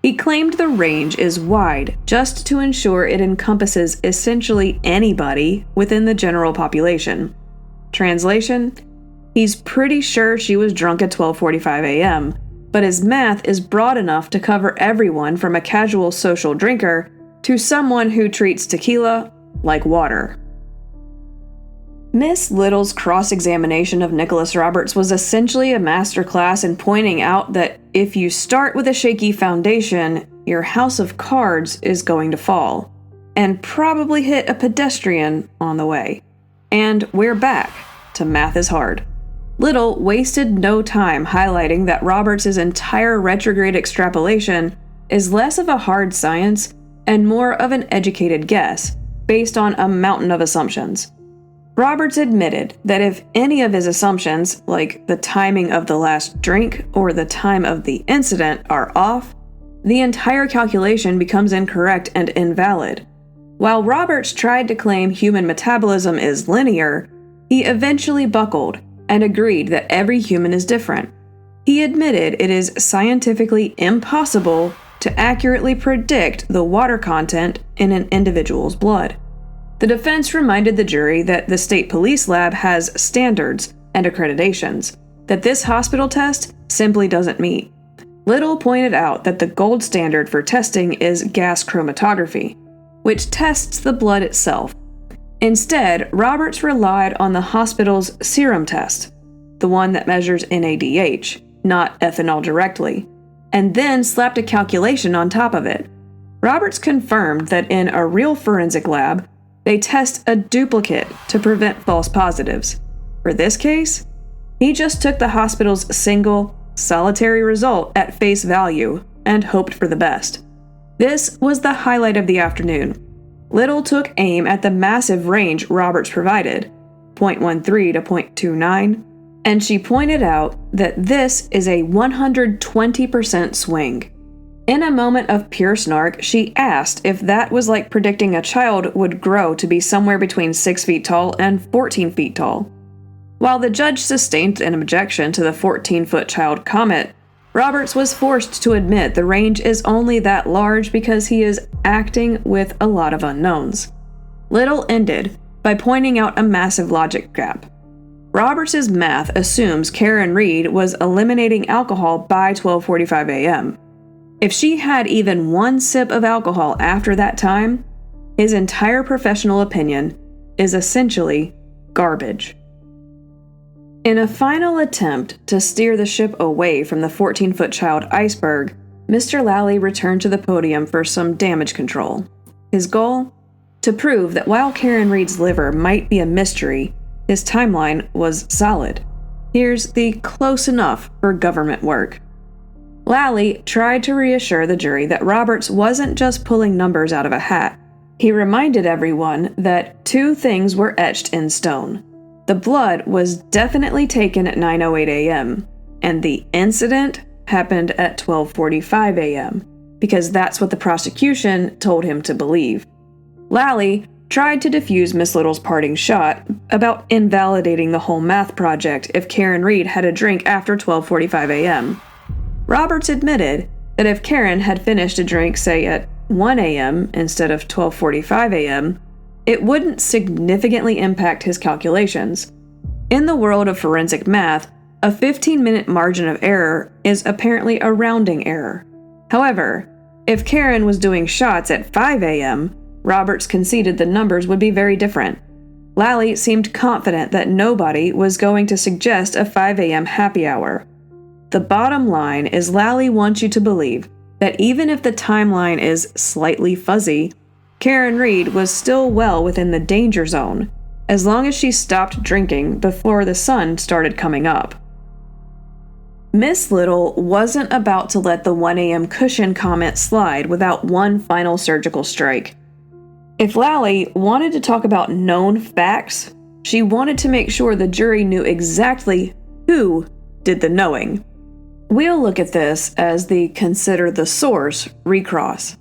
He claimed the range is wide just to ensure it encompasses essentially anybody within the general population. Translation: he's pretty sure she was drunk at 12:45 a.m., but his math is broad enough to cover everyone from a casual social drinker to someone who treats tequila like water. Miss Little's cross-examination of Nicholas Roberts was essentially a masterclass in pointing out that if you start with a shaky foundation, your house of cards is going to fall, and probably hit a pedestrian on the way. And we're back to math is hard. Little wasted no time highlighting that Roberts' entire retrograde extrapolation is less of a hard science and more of an educated guess, based on a mountain of assumptions. Roberts admitted that if any of his assumptions, like the timing of the last drink or the time of the incident, are off, the entire calculation becomes incorrect and invalid. While Roberts tried to claim human metabolism is linear, he eventually buckled and agreed that every human is different. He admitted it is scientifically impossible to accurately predict the water content in an individual's blood. The defense reminded the jury that the state police lab has standards and accreditations that this hospital test simply doesn't meet. Little pointed out that the gold standard for testing is gas chromatography, which tests the blood itself. Instead, Roberts relied on the hospital's serum test, the one that measures NADH, not ethanol directly, and then slapped a calculation on top of it. Roberts confirmed that in a real forensic lab, they test a duplicate to prevent false positives. For this case, he just took the hospital's single, solitary result at face value and hoped for the best. This was the highlight of the afternoon. Little took aim at the massive range Roberts provided, 0.13 to 0.29, and she pointed out that this is a 120% swing. In a moment of pure snark, she asked if that was like predicting a child would grow to be somewhere between 6 feet tall and 14 feet tall. While the judge sustained an objection to the 14-foot child comment, Roberts was forced to admit the range is only that large because he is acting with a lot of unknowns. Little ended by pointing out a massive logic gap. Roberts' math assumes Karen Reed was eliminating alcohol by 12:45 a.m. If she had even one sip of alcohol after that time, his entire professional opinion is essentially garbage. In a final attempt to steer the ship away from the 14-foot child iceberg, Mr. Lally returned to the podium for some damage control. His goal? To prove that while Karen Reed's liver might be a mystery, his timeline was solid. Here's the close enough for government work. Lally tried to reassure the jury that Roberts wasn't just pulling numbers out of a hat. He reminded everyone that two things were etched in stone. The blood was definitely taken at 9:08 a.m., and the incident happened at 12:45 a.m., because that's what the prosecution told him to believe. Lally tried to defuse Miss Little's parting shot about invalidating the whole math project if Karen Reed had a drink after 12:45 a.m. Roberts admitted that if Karen had finished a drink, say, at 1 a.m. instead of 12:45 a.m., it wouldn't significantly impact his calculations. In the world of forensic math, a 15-minute margin of error is apparently a rounding error. However, if Karen was doing shots at 5 a.m., Roberts conceded the numbers would be very different. Lally seemed confident that nobody was going to suggest a 5 a.m. happy hour. The bottom line is Lally wants you to believe that even if the timeline is slightly fuzzy, Karen Reed was still well within the danger zone, as long as she stopped drinking before the sun started coming up. Miss Little wasn't about to let the 1 a.m. cushion comment slide without one final surgical strike. If Lally wanted to talk about known facts, she wanted to make sure the jury knew exactly who did the knowing. We'll look at this as the consider the source recross.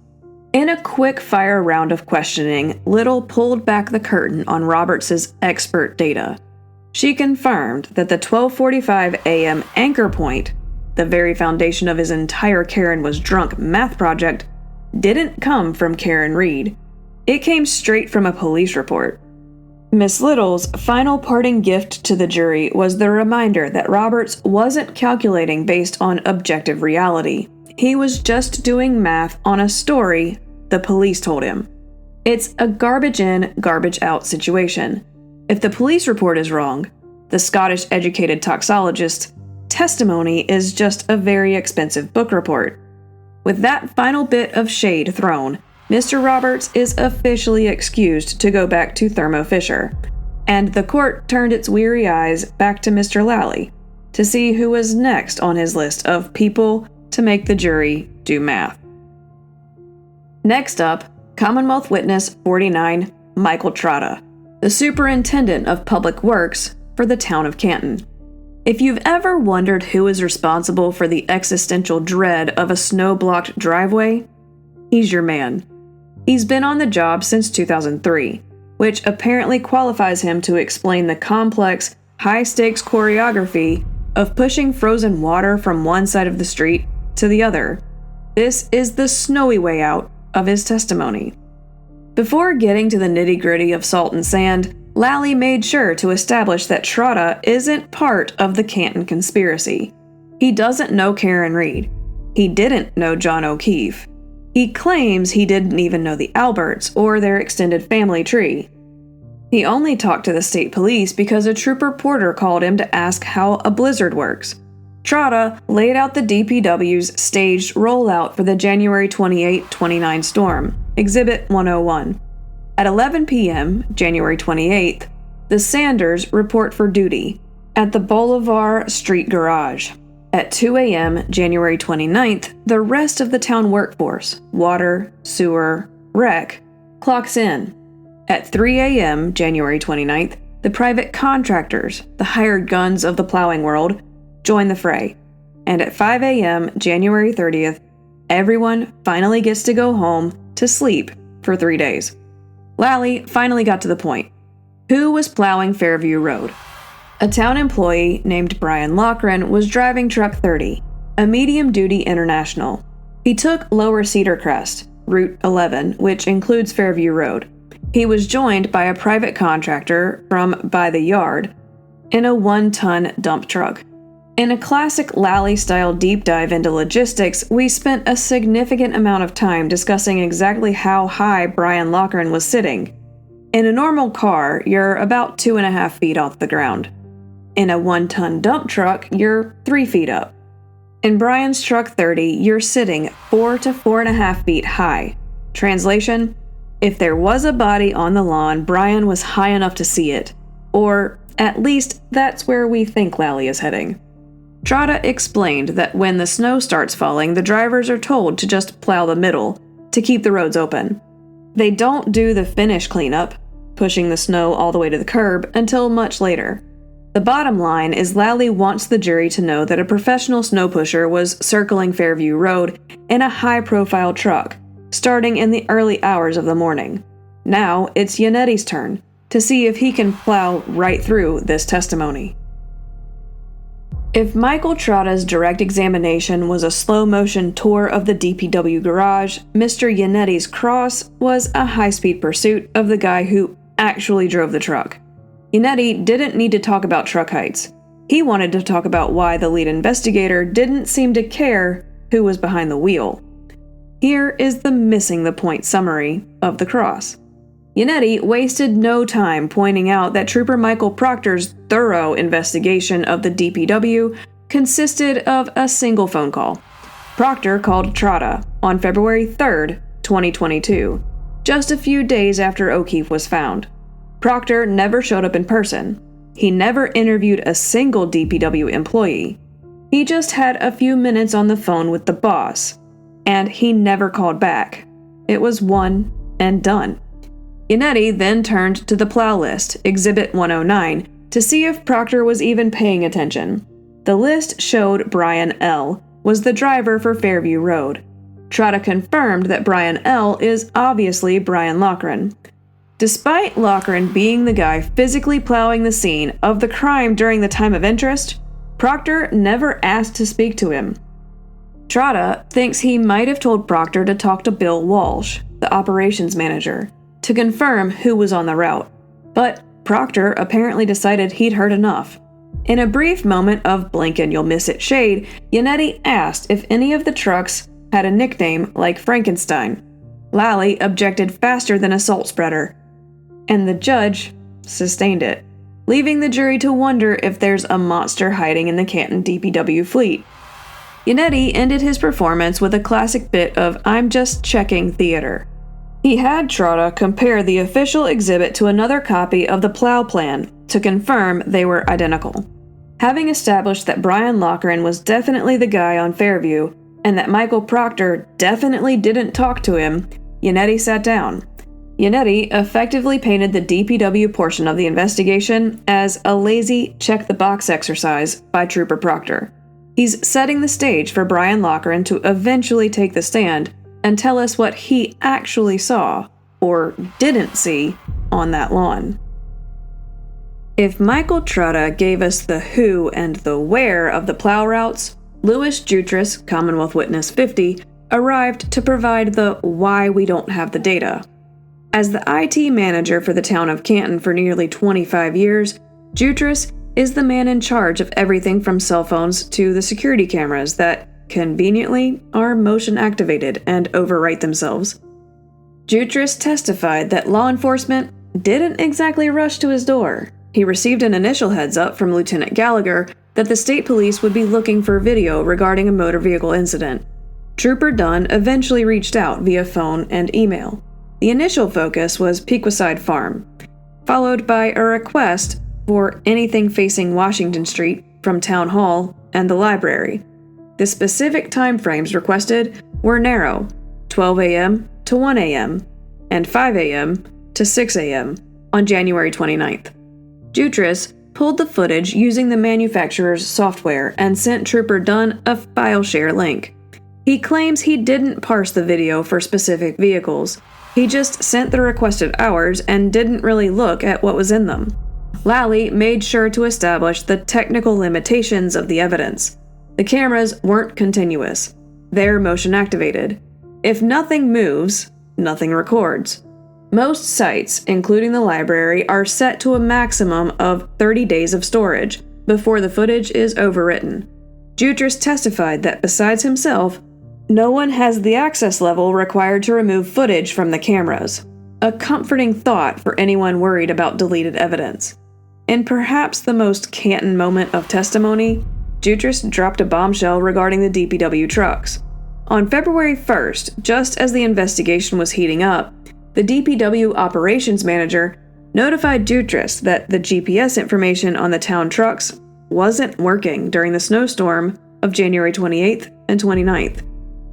In a quick-fire round of questioning, Little pulled back the curtain on Roberts' expert data. She confirmed that the 12:45 a.m. anchor point, the very foundation of his entire Karen was drunk math project, didn't come from Karen Reed. It came straight from a police report. Miss Little's final parting gift to the jury was the reminder that Roberts wasn't calculating based on objective reality. He was just doing math on a story the police told him. It's a garbage in, garbage out situation. If the police report is wrong, the Scottish-educated toxologist's testimony is just a very expensive book report. With that final bit of shade thrown, Mr. Roberts is officially excused to go back to Thermo Fisher, and the court turned its weary eyes back to Mr. Lally to see who was next on his list of people to make the jury do math. Next up, Commonwealth Witness 49, Michael Trotta, the Superintendent of Public Works for the town of Canton. If you've ever wondered who is responsible for the existential dread of a snow-blocked driveway, he's your man. He's been on the job since 2003, which apparently qualifies him to explain the complex, high-stakes choreography of pushing frozen water from one side of the street to the other. This is the snowy way out of his testimony. Before getting to the nitty-gritty of salt and sand, Lally made sure to establish that Trotta isn't part of the Canton conspiracy. He doesn't know Karen Reed. He didn't know John O'Keefe. He claims he didn't even know the Alberts or their extended family tree. He only talked to the state police because a trooper porter called him to ask how a blizzard works. Trotta laid out the DPW's staged rollout for the January 28-29 storm, Exhibit 101. At 11 p.m., January 28th, the Sanders report for duty at the Boulevard Street Garage. At 2 a.m., January 29th, the rest of the town workforce, water, sewer, rec, clocks in. At 3 a.m., January 29th, the private contractors, the hired guns of the plowing world, join the fray. And at 5 a.m., January 30th, everyone finally gets to go home to sleep for 3 days. Lally finally got to the point. Who was plowing Fairview Road? A town employee named Brian Loughran was driving Truck 30, a medium-duty International. He took Lower Cedar Crest, Route 11, which includes Fairview Road. He was joined by a private contractor from By the Yard in a 1-ton dump truck. In a classic Lally-style deep dive into logistics, we spent a significant amount of time discussing exactly how high Brian Loughran was sitting. In a normal car, you're about 2.5 feet off the ground. In a 1-ton dump truck, you're 3 feet up. In Brian's Truck 30, you're sitting 4 to 4.5 feet high. Translation: If there was a body on the lawn, Brian was high enough to see it. Or, at least, that's where we think Lally is heading. Trotta explained that when the snow starts falling, the drivers are told to just plow the middle, to keep the roads open. They don't do the finish cleanup, pushing the snow all the way to the curb, until much later. The bottom line is Lally wants the jury to know that a professional snow pusher was circling Fairview Road in a high-profile truck, starting in the early hours of the morning. Now it's Yannetti's turn to see if he can plow right through this testimony. If Michael Trotta's direct examination was a slow-motion tour of the DPW garage, Mr. Yannetti's cross was a high-speed pursuit of the guy who actually drove the truck. Yannetti didn't need to talk about truck heights. He wanted to talk about why the lead investigator didn't seem to care who was behind the wheel. Here is the missing the point summary of the cross. Yannetti wasted no time pointing out that Trooper Michael Proctor's thorough investigation of the DPW consisted of a single phone call. Proctor called Trotta on February 3rd, 2022, just a few days after O'Keefe was found. Proctor never showed up in person. He never interviewed a single DPW employee. He just had a few minutes on the phone with the boss, and he never called back. It was one and done. Yannetti then turned to the plow list, Exhibit 109, to see if Proctor was even paying attention. The list showed Brian L. was the driver for Fairview Road. Trotta confirmed that Brian L. is obviously Brian Loughran. Despite Loughran being the guy physically plowing the scene of the crime during the time of interest, Proctor never asked to speak to him. Trotta thinks he might have told Proctor to talk to Bill Walsh, the operations manager, to confirm who was on the route, but Proctor apparently decided he'd heard enough. In a brief moment of blink and you'll miss it shade, Yannetti asked if any of the trucks had a nickname like Frankenstein. Lally objected faster than a salt spreader, and the judge sustained it, leaving the jury to wonder if there's a monster hiding in the Canton DPW fleet. Yannetti ended his performance with a classic bit of "I'm just checking" theater. He had Trotta compare the official exhibit to another copy of the plow plan to confirm they were identical. Having established that Brian Loughran was definitely the guy on Fairview, and that Michael Proctor definitely didn't talk to him, Yannetti sat down. Yannetti effectively painted the DPW portion of the investigation as a lazy check-the-box exercise by Trooper Proctor. He's setting the stage for Brian Loughran to eventually take the stand and tell us what he actually saw, or didn't see, on that lawn. If Michael Trotta gave us the who and the where of the plow routes, Louis Jutras, Commonwealth Witness 50, arrived to provide the why we don't have the data. As the IT manager for the town of Canton for nearly 25 years, Jutras is the man in charge of everything from cell phones to the security cameras that, conveniently, are motion-activated and overwrite themselves. Jutras testified that law enforcement didn't exactly rush to his door. He received an initial heads-up from Lieutenant Gallagher that the state police would be looking for video regarding a motor vehicle incident. Trooper Dunn eventually reached out via phone and email. The initial focus was Pequaside Farm, followed by a request for anything facing Washington Street from Town Hall and the library. The specific timeframes requested were narrow, 12 a.m. to 1 a.m. and 5 a.m. to 6 a.m. on January 29th. Jutras pulled the footage using the manufacturer's software and sent Trooper Dunn a file share link. He claims he didn't parse the video for specific vehicles. He just sent the requested hours and didn't really look at what was in them. Lally made sure to establish the technical limitations of the evidence. The cameras weren't continuous. They're motion activated. If nothing moves, nothing records. Most sites, including the library, are set to a maximum of 30 days of storage before the footage is overwritten. Jutras testified that besides himself, no one has the access level required to remove footage from the cameras. A comforting thought for anyone worried about deleted evidence. In perhaps the most Canton moment of testimony, Jutras dropped a bombshell regarding the DPW trucks. On February 1st, just as the investigation was heating up, The DPW operations manager notified Jutras that the GPS information on the town trucks wasn't working during the snowstorm of January 28th and 29th.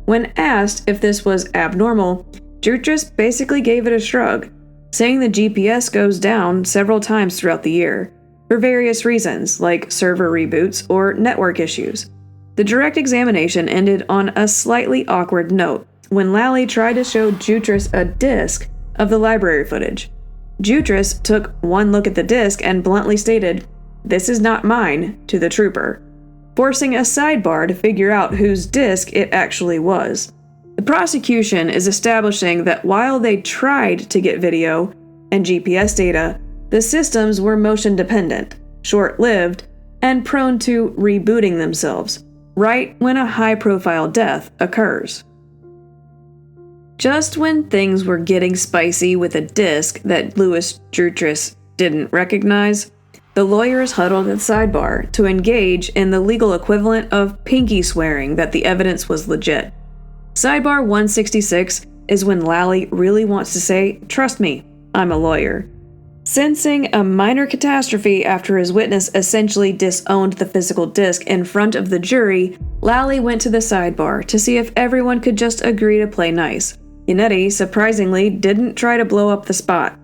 When asked if this was abnormal, Jutras basically gave it a shrug, saying the GPS goes down several times throughout the year, for various reasons like server reboots or network issues. The direct examination ended on a slightly awkward note when Lally tried to show Jutras a disc of the library footage. Jutras took one look at the disc and bluntly stated, "This is not mine," to the trooper, forcing a sidebar to figure out whose disc it actually was. The prosecution is establishing that while they tried to get video and GPS data, the systems were motion-dependent, short-lived, and prone to rebooting themselves, right when a high-profile death occurs. Just when things were getting spicy with a disc that Louis Jutras didn't recognize, the lawyers huddled at Sidebar to engage in the legal equivalent of pinky swearing that the evidence was legit. Sidebar 166 is when Lally really wants to say, "Trust me, I'm a lawyer." Sensing a minor catastrophe after his witness essentially disowned the physical disc in front of the jury, Lally went to the sidebar to see if everyone could just agree to play nice. Yannetti, surprisingly, didn't try to blow up the spot.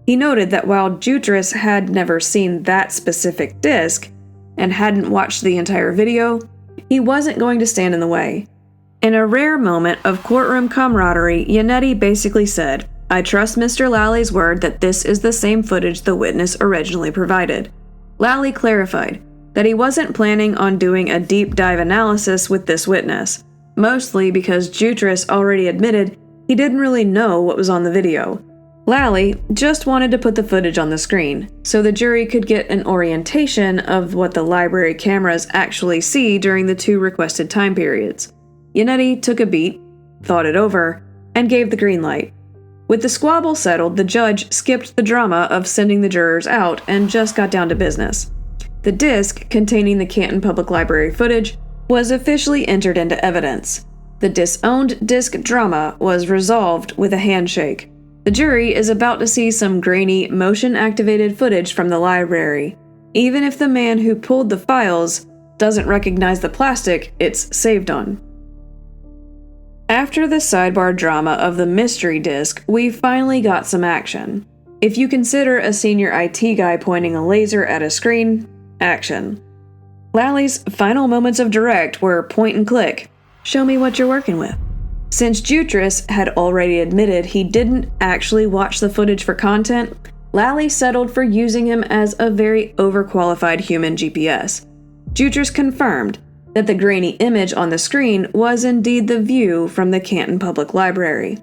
He noted that while Jutras had never seen that specific disc and hadn't watched the entire video, he wasn't going to stand in the way. In a rare moment of courtroom camaraderie, Yannetti basically said, "I trust Mr. Lally's word that this is the same footage the witness originally provided." Lally clarified that he wasn't planning on doing a deep dive analysis with this witness, mostly because Jutras already admitted he didn't really know what was on the video. Lally just wanted to put the footage on the screen, so the jury could get an orientation of what the library cameras actually see during the two requested time periods. Yannetti took a beat, thought it over, and gave the green light. With the squabble settled, the judge skipped the drama of sending the jurors out and just got down to business. The disc containing the Canton Public Library footage was officially entered into evidence. The disowned disc drama was resolved with a handshake. The jury is about to see some grainy, motion-activated footage from the library. Even if the man who pulled the files doesn't recognize the plastic it's saved on. After the sidebar drama of the mystery disc, we finally got some action. If you consider a senior IT guy pointing a laser at a screen, action. Lally's final moments of direct were point and click. Show me what you're working with. Since Jutras had already admitted he didn't actually watch the footage for content, Lally settled for using him as a very overqualified human GPS. Jutras confirmed that the grainy image on the screen was indeed the view from the Canton Public Library.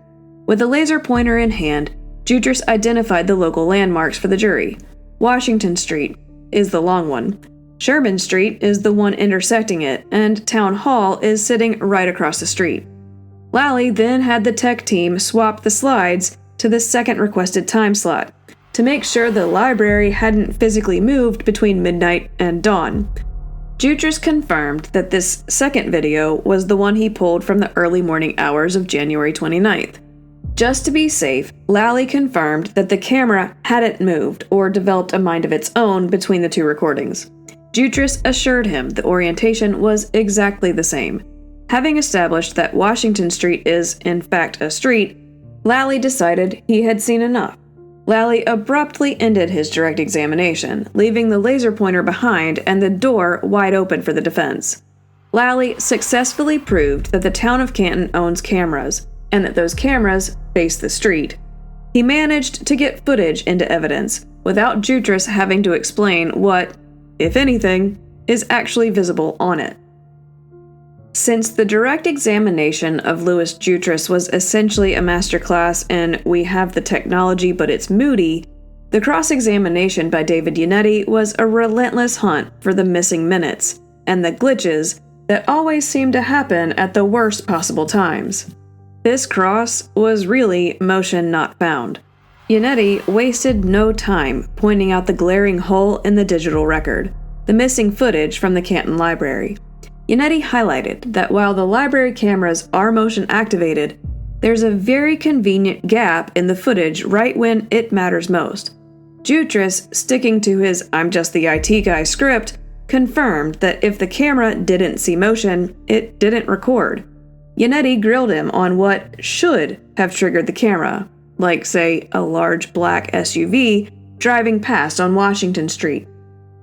With a laser pointer in hand, Jutras identified the local landmarks for the jury. Washington Street is the long one. Sherman Street is the one intersecting it, and Town Hall is sitting right across the street. Lally then had the tech team swap the slides to the second requested time slot to make sure the library hadn't physically moved between midnight and dawn. Jutras confirmed that this second video was the one he pulled from the early morning hours of January 29th. Just to be safe, Lally confirmed that the camera hadn't moved or developed a mind of its own between the two recordings. Jutras assured him the orientation was exactly the same. Having established that Washington Street is, in fact, a street, Lally decided he had seen enough. Lally abruptly ended his direct examination, leaving the laser pointer behind and the door wide open for the defense. Lally successfully proved that the town of Canton owns cameras, and that those cameras face the street. He managed to get footage into evidence, without Jutras having to explain what, if anything, is actually visible on it. Since the direct examination of Louis Jutras was essentially a masterclass in "we have the technology but it's moody," the cross-examination by David Yannetti was a relentless hunt for the missing minutes and the glitches that always seem to happen at the worst possible times. This cross was really motion not found. Yannetti wasted no time pointing out the glaring hole in the digital record, the missing footage from the Canton Library. Yannetti highlighted that while the library cameras are motion activated, there's a very convenient gap in the footage right when it matters most. Jutras, sticking to his "I'm just the IT guy" script, confirmed that if the camera didn't see motion, it didn't record. Yannetti grilled him on what should have triggered the camera, like, say, a large black SUV driving past on Washington Street,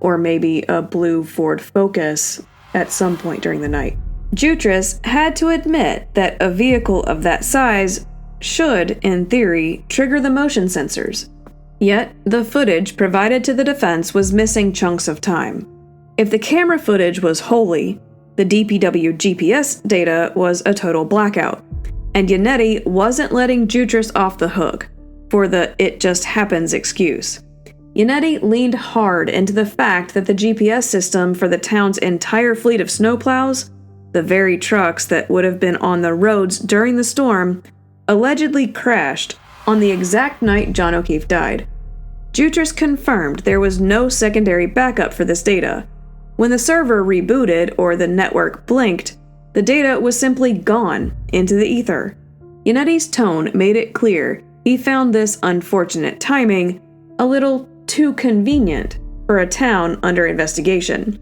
or maybe a blue Ford Focus at some point during the night. Jutras had to admit that a vehicle of that size should, in theory, trigger the motion sensors. Yet, the footage provided to the defense was missing chunks of time. If the camera footage was wholly, the DPW GPS data was a total blackout, and Yannetti wasn't letting Jutras off the hook for the "it just happens" excuse. Yannetti leaned hard into the fact that the GPS system for the town's entire fleet of snowplows, the very trucks that would have been on the roads during the storm, allegedly crashed on the exact night John O'Keefe died. Jutras confirmed there was no secondary backup for this data. When the server rebooted or the network blinked, the data was simply gone into the ether. Yannetti's tone made it clear he found this unfortunate timing a little too convenient for a town under investigation.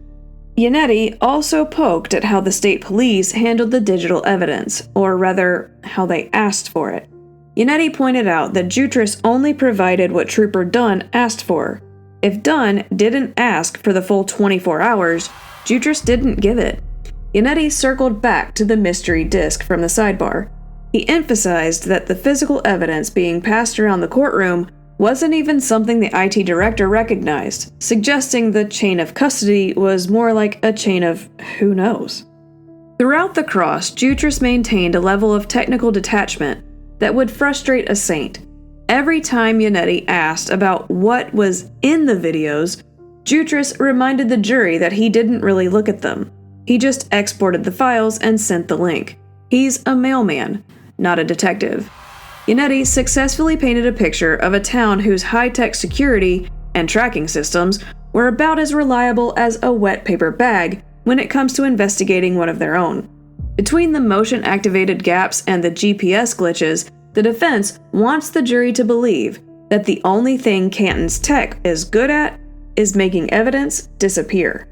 Yannetti also poked at how the state police handled the digital evidence, or rather, how they asked for it. Yannetti pointed out that Jutras only provided what Trooper Dunn asked for. If Dunn didn't ask for the full 24 hours, Jutras didn't give it. Yannetti circled back to the mystery disc from the sidebar. He emphasized that the physical evidence being passed around the courtroom wasn't even something the IT director recognized, suggesting the chain of custody was more like a chain of who knows. Throughout the cross, Jutras maintained a level of technical detachment that would frustrate a saint. Every time Yannetti asked about what was in the videos, Jutras reminded the jury that he didn't really look at them. He just exported the files and sent the link. He's a mailman, not a detective. Yannetti successfully painted a picture of a town whose high-tech security and tracking systems were about as reliable as a wet paper bag when it comes to investigating one of their own. Between the motion-activated gaps and the GPS glitches, the defense wants the jury to believe that the only thing Canton's tech is good at is making evidence disappear.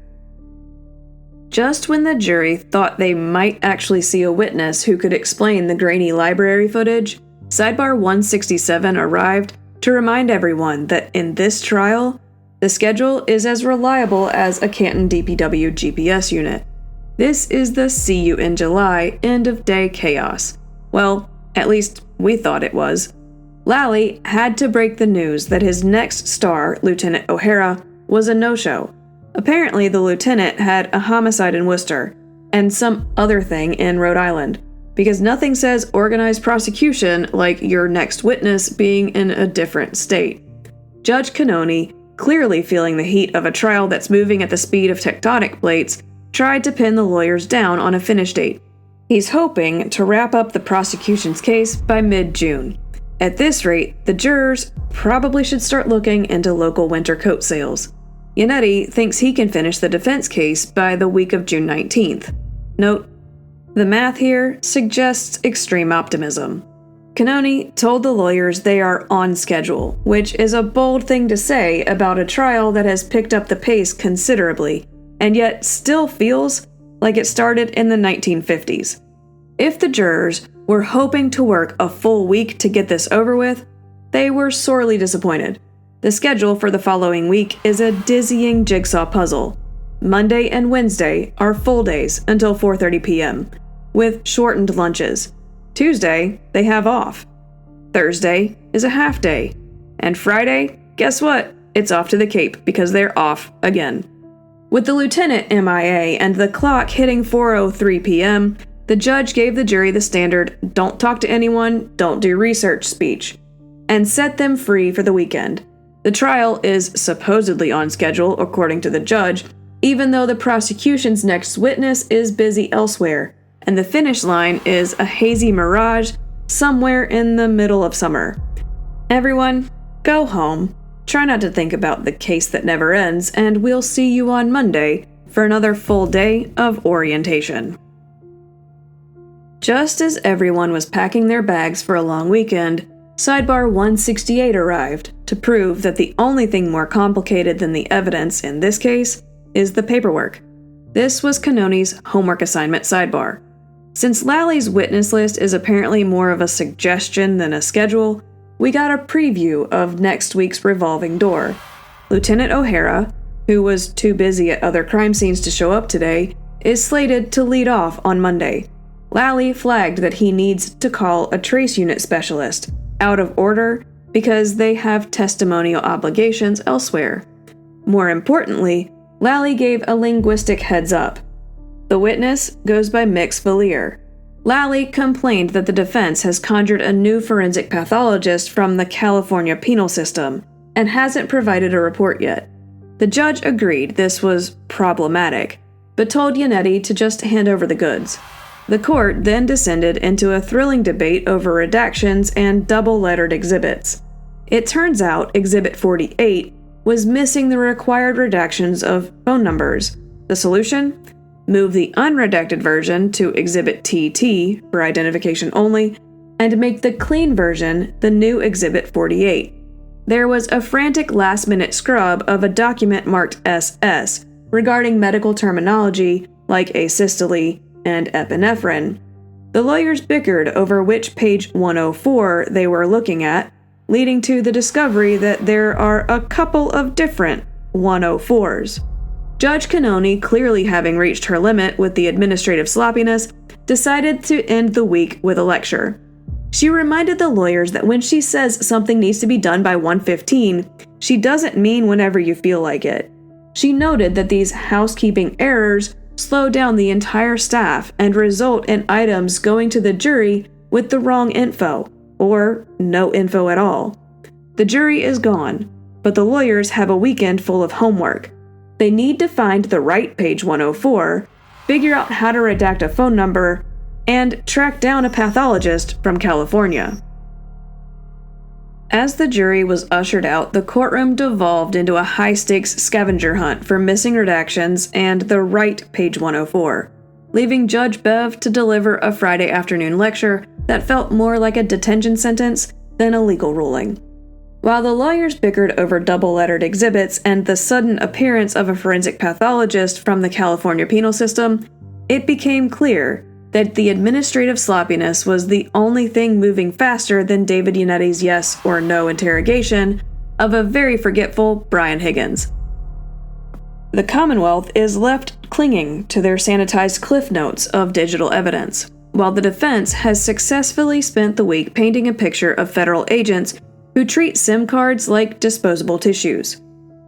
Just when the jury thought they might actually see a witness who could explain the grainy library footage, Sidebar 167 arrived to remind everyone that in this trial, the schedule is as reliable as a Canton DPW GPS unit. This is the "see you in July" end-of-day chaos. Well, at least we thought it was. Lally had to break the news that his next star, Lieutenant O'Hara, was a no-show. Apparently, the lieutenant had a homicide in Worcester, and some other thing in Rhode Island, because nothing says organized prosecution like your next witness being in a different state. Judge Cannoni, clearly feeling the heat of a trial that's moving at the speed of tectonic plates, tried to pin the lawyers down on a finish date. He's hoping to wrap up the prosecution's case by mid-June. At this rate, the jurors probably should start looking into local winter coat sales. Yannetti thinks he can finish the defense case by the week of June 19th. Note, the math here suggests extreme optimism. Cannoni told the lawyers they are on schedule, which is a bold thing to say about a trial that has picked up the pace considerably, and yet still feels like it started in the 1950s. If the jurors were hoping to work a full week to get this over with, they were sorely disappointed. The schedule for the following week is a dizzying jigsaw puzzle. Monday and Wednesday are full days until 4:30 p.m., with shortened lunches. Tuesday, they have off. Thursday is a half day. And Friday, guess what? It's off to the Cape because they're off again. With the lieutenant MIA and the clock hitting 4:03 p.m., the judge gave the jury the standard "don't talk to anyone, don't do research" speech, and set them free for the weekend. The trial is supposedly on schedule, according to the judge, even though the prosecution's next witness is busy elsewhere, and the finish line is a hazy mirage somewhere in the middle of summer. Everyone, go home. Try not to think about the case that never ends, and we'll see you on Monday for another full day of orientation. Just as everyone was packing their bags for a long weekend, Sidebar 168 arrived to prove that the only thing more complicated than the evidence in this case is the paperwork. This was Cannoni's homework assignment sidebar. Since Lally's witness list is apparently more of a suggestion than a schedule, we got a preview of next week's revolving door. Lieutenant O'Hara, who was too busy at other crime scenes to show up today, is slated to lead off on Monday. Lally flagged that he needs to call a trace unit specialist, out of order, because they have testimonial obligations elsewhere. More importantly, Lally gave a linguistic heads up. The witness goes by Mix Valier. Lally complained that the defense has conjured a new forensic pathologist from the California penal system and hasn't provided a report yet. The judge agreed this was problematic, but told Yannetti to just hand over the goods. The court then descended into a thrilling debate over redactions and double-lettered exhibits. It turns out Exhibit 48 was missing the required redactions of phone numbers. The solution? Move the unredacted version to Exhibit TT for identification only, and make the clean version the new Exhibit 48. There was a frantic last-minute scrub of a document marked SS regarding medical terminology like asystole and epinephrine. The lawyers bickered over which page 104 they were looking at, leading to the discovery that there are a couple of different 104s. Judge Cannoni, clearly having reached her limit with the administrative sloppiness, decided to end the week with a lecture. She reminded the lawyers that when she says something needs to be done by 1:15, she doesn't mean whenever you feel like it. She noted that these housekeeping errors slow down the entire staff and result in items going to the jury with the wrong info, or no info at all. The jury is gone, but the lawyers have a weekend full of homework. They need to find the right page 104, figure out how to redact a phone number, and track down a pathologist from California. As the jury was ushered out, the courtroom devolved into a high-stakes scavenger hunt for missing redactions and the right page 104, leaving Judge Bev to deliver a Friday afternoon lecture that felt more like a detention sentence than a legal ruling. While the lawyers bickered over double-lettered exhibits and the sudden appearance of a forensic pathologist from the California penal system, it became clear that the administrative sloppiness was the only thing moving faster than David Yannetti's yes or no interrogation of a very forgetful Brian Higgins. The Commonwealth is left clinging to their sanitized cliff notes of digital evidence, while the defense has successfully spent the week painting a picture of federal agents who treat SIM cards like disposable tissues.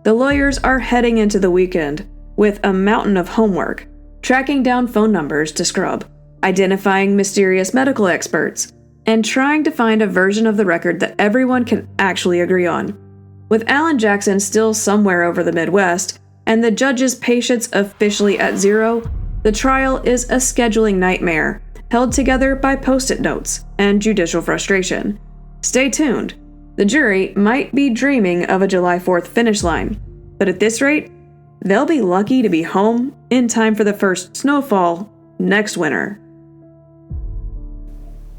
The lawyers are heading into the weekend with a mountain of homework, tracking down phone numbers to scrub, identifying mysterious medical experts, and trying to find a version of the record that everyone can actually agree on. With Alan Jackson still somewhere over the Midwest, and the judge's patience officially at zero, the trial is a scheduling nightmare, held together by post-it notes and judicial frustration. Stay tuned. The jury might be dreaming of a July 4th finish line, but at this rate, they'll be lucky to be home in time for the first snowfall next winter.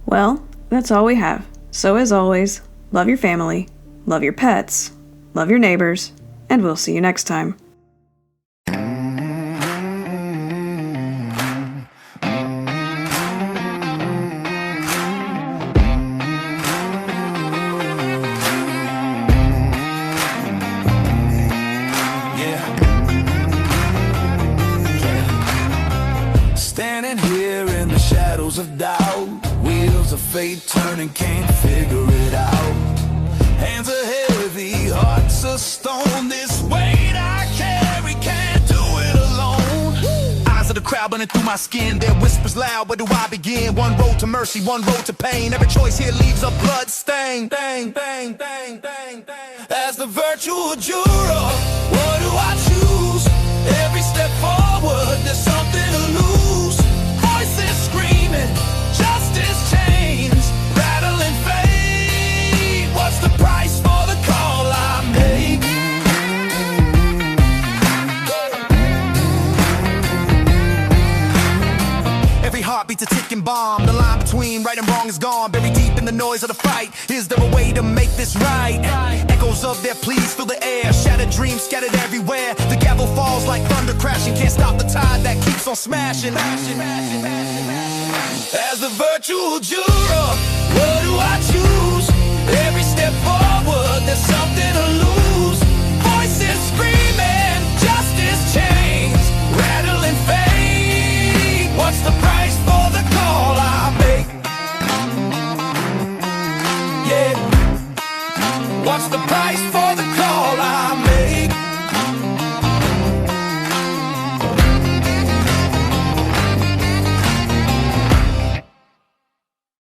Well, that's all we have. So as always, love your family, love your pets, love your neighbors, and we'll see you next time. Standing here in the shadows of doubt, wheels of fate turning, can't figure it out. Hands are heavy, hearts of stone. This weight I carry, can't do it alone. Eyes of the crowd running through my skin, their whispers loud. Where do I begin? One road to mercy, one road to pain. Every choice here leaves a blood stain. Bang, bang, bang, bang, bang. As the virtual juror, what do I choose? Every step forward, there's something to lose. Voices screaming, justice chains, rattling fate. What's the price for the call I make? Every heartbeat meets a ticking bomb. The line between right and wrong is gone, buried deep in the noise of the fight. Is there a way to make this right? Echoes of their pleas fill the air, shattered dreams scattered everywhere. The gavel falls like thunder crashing, can't stop the tide that keeps on smashing. As the virtual juror, what do I choose? Every step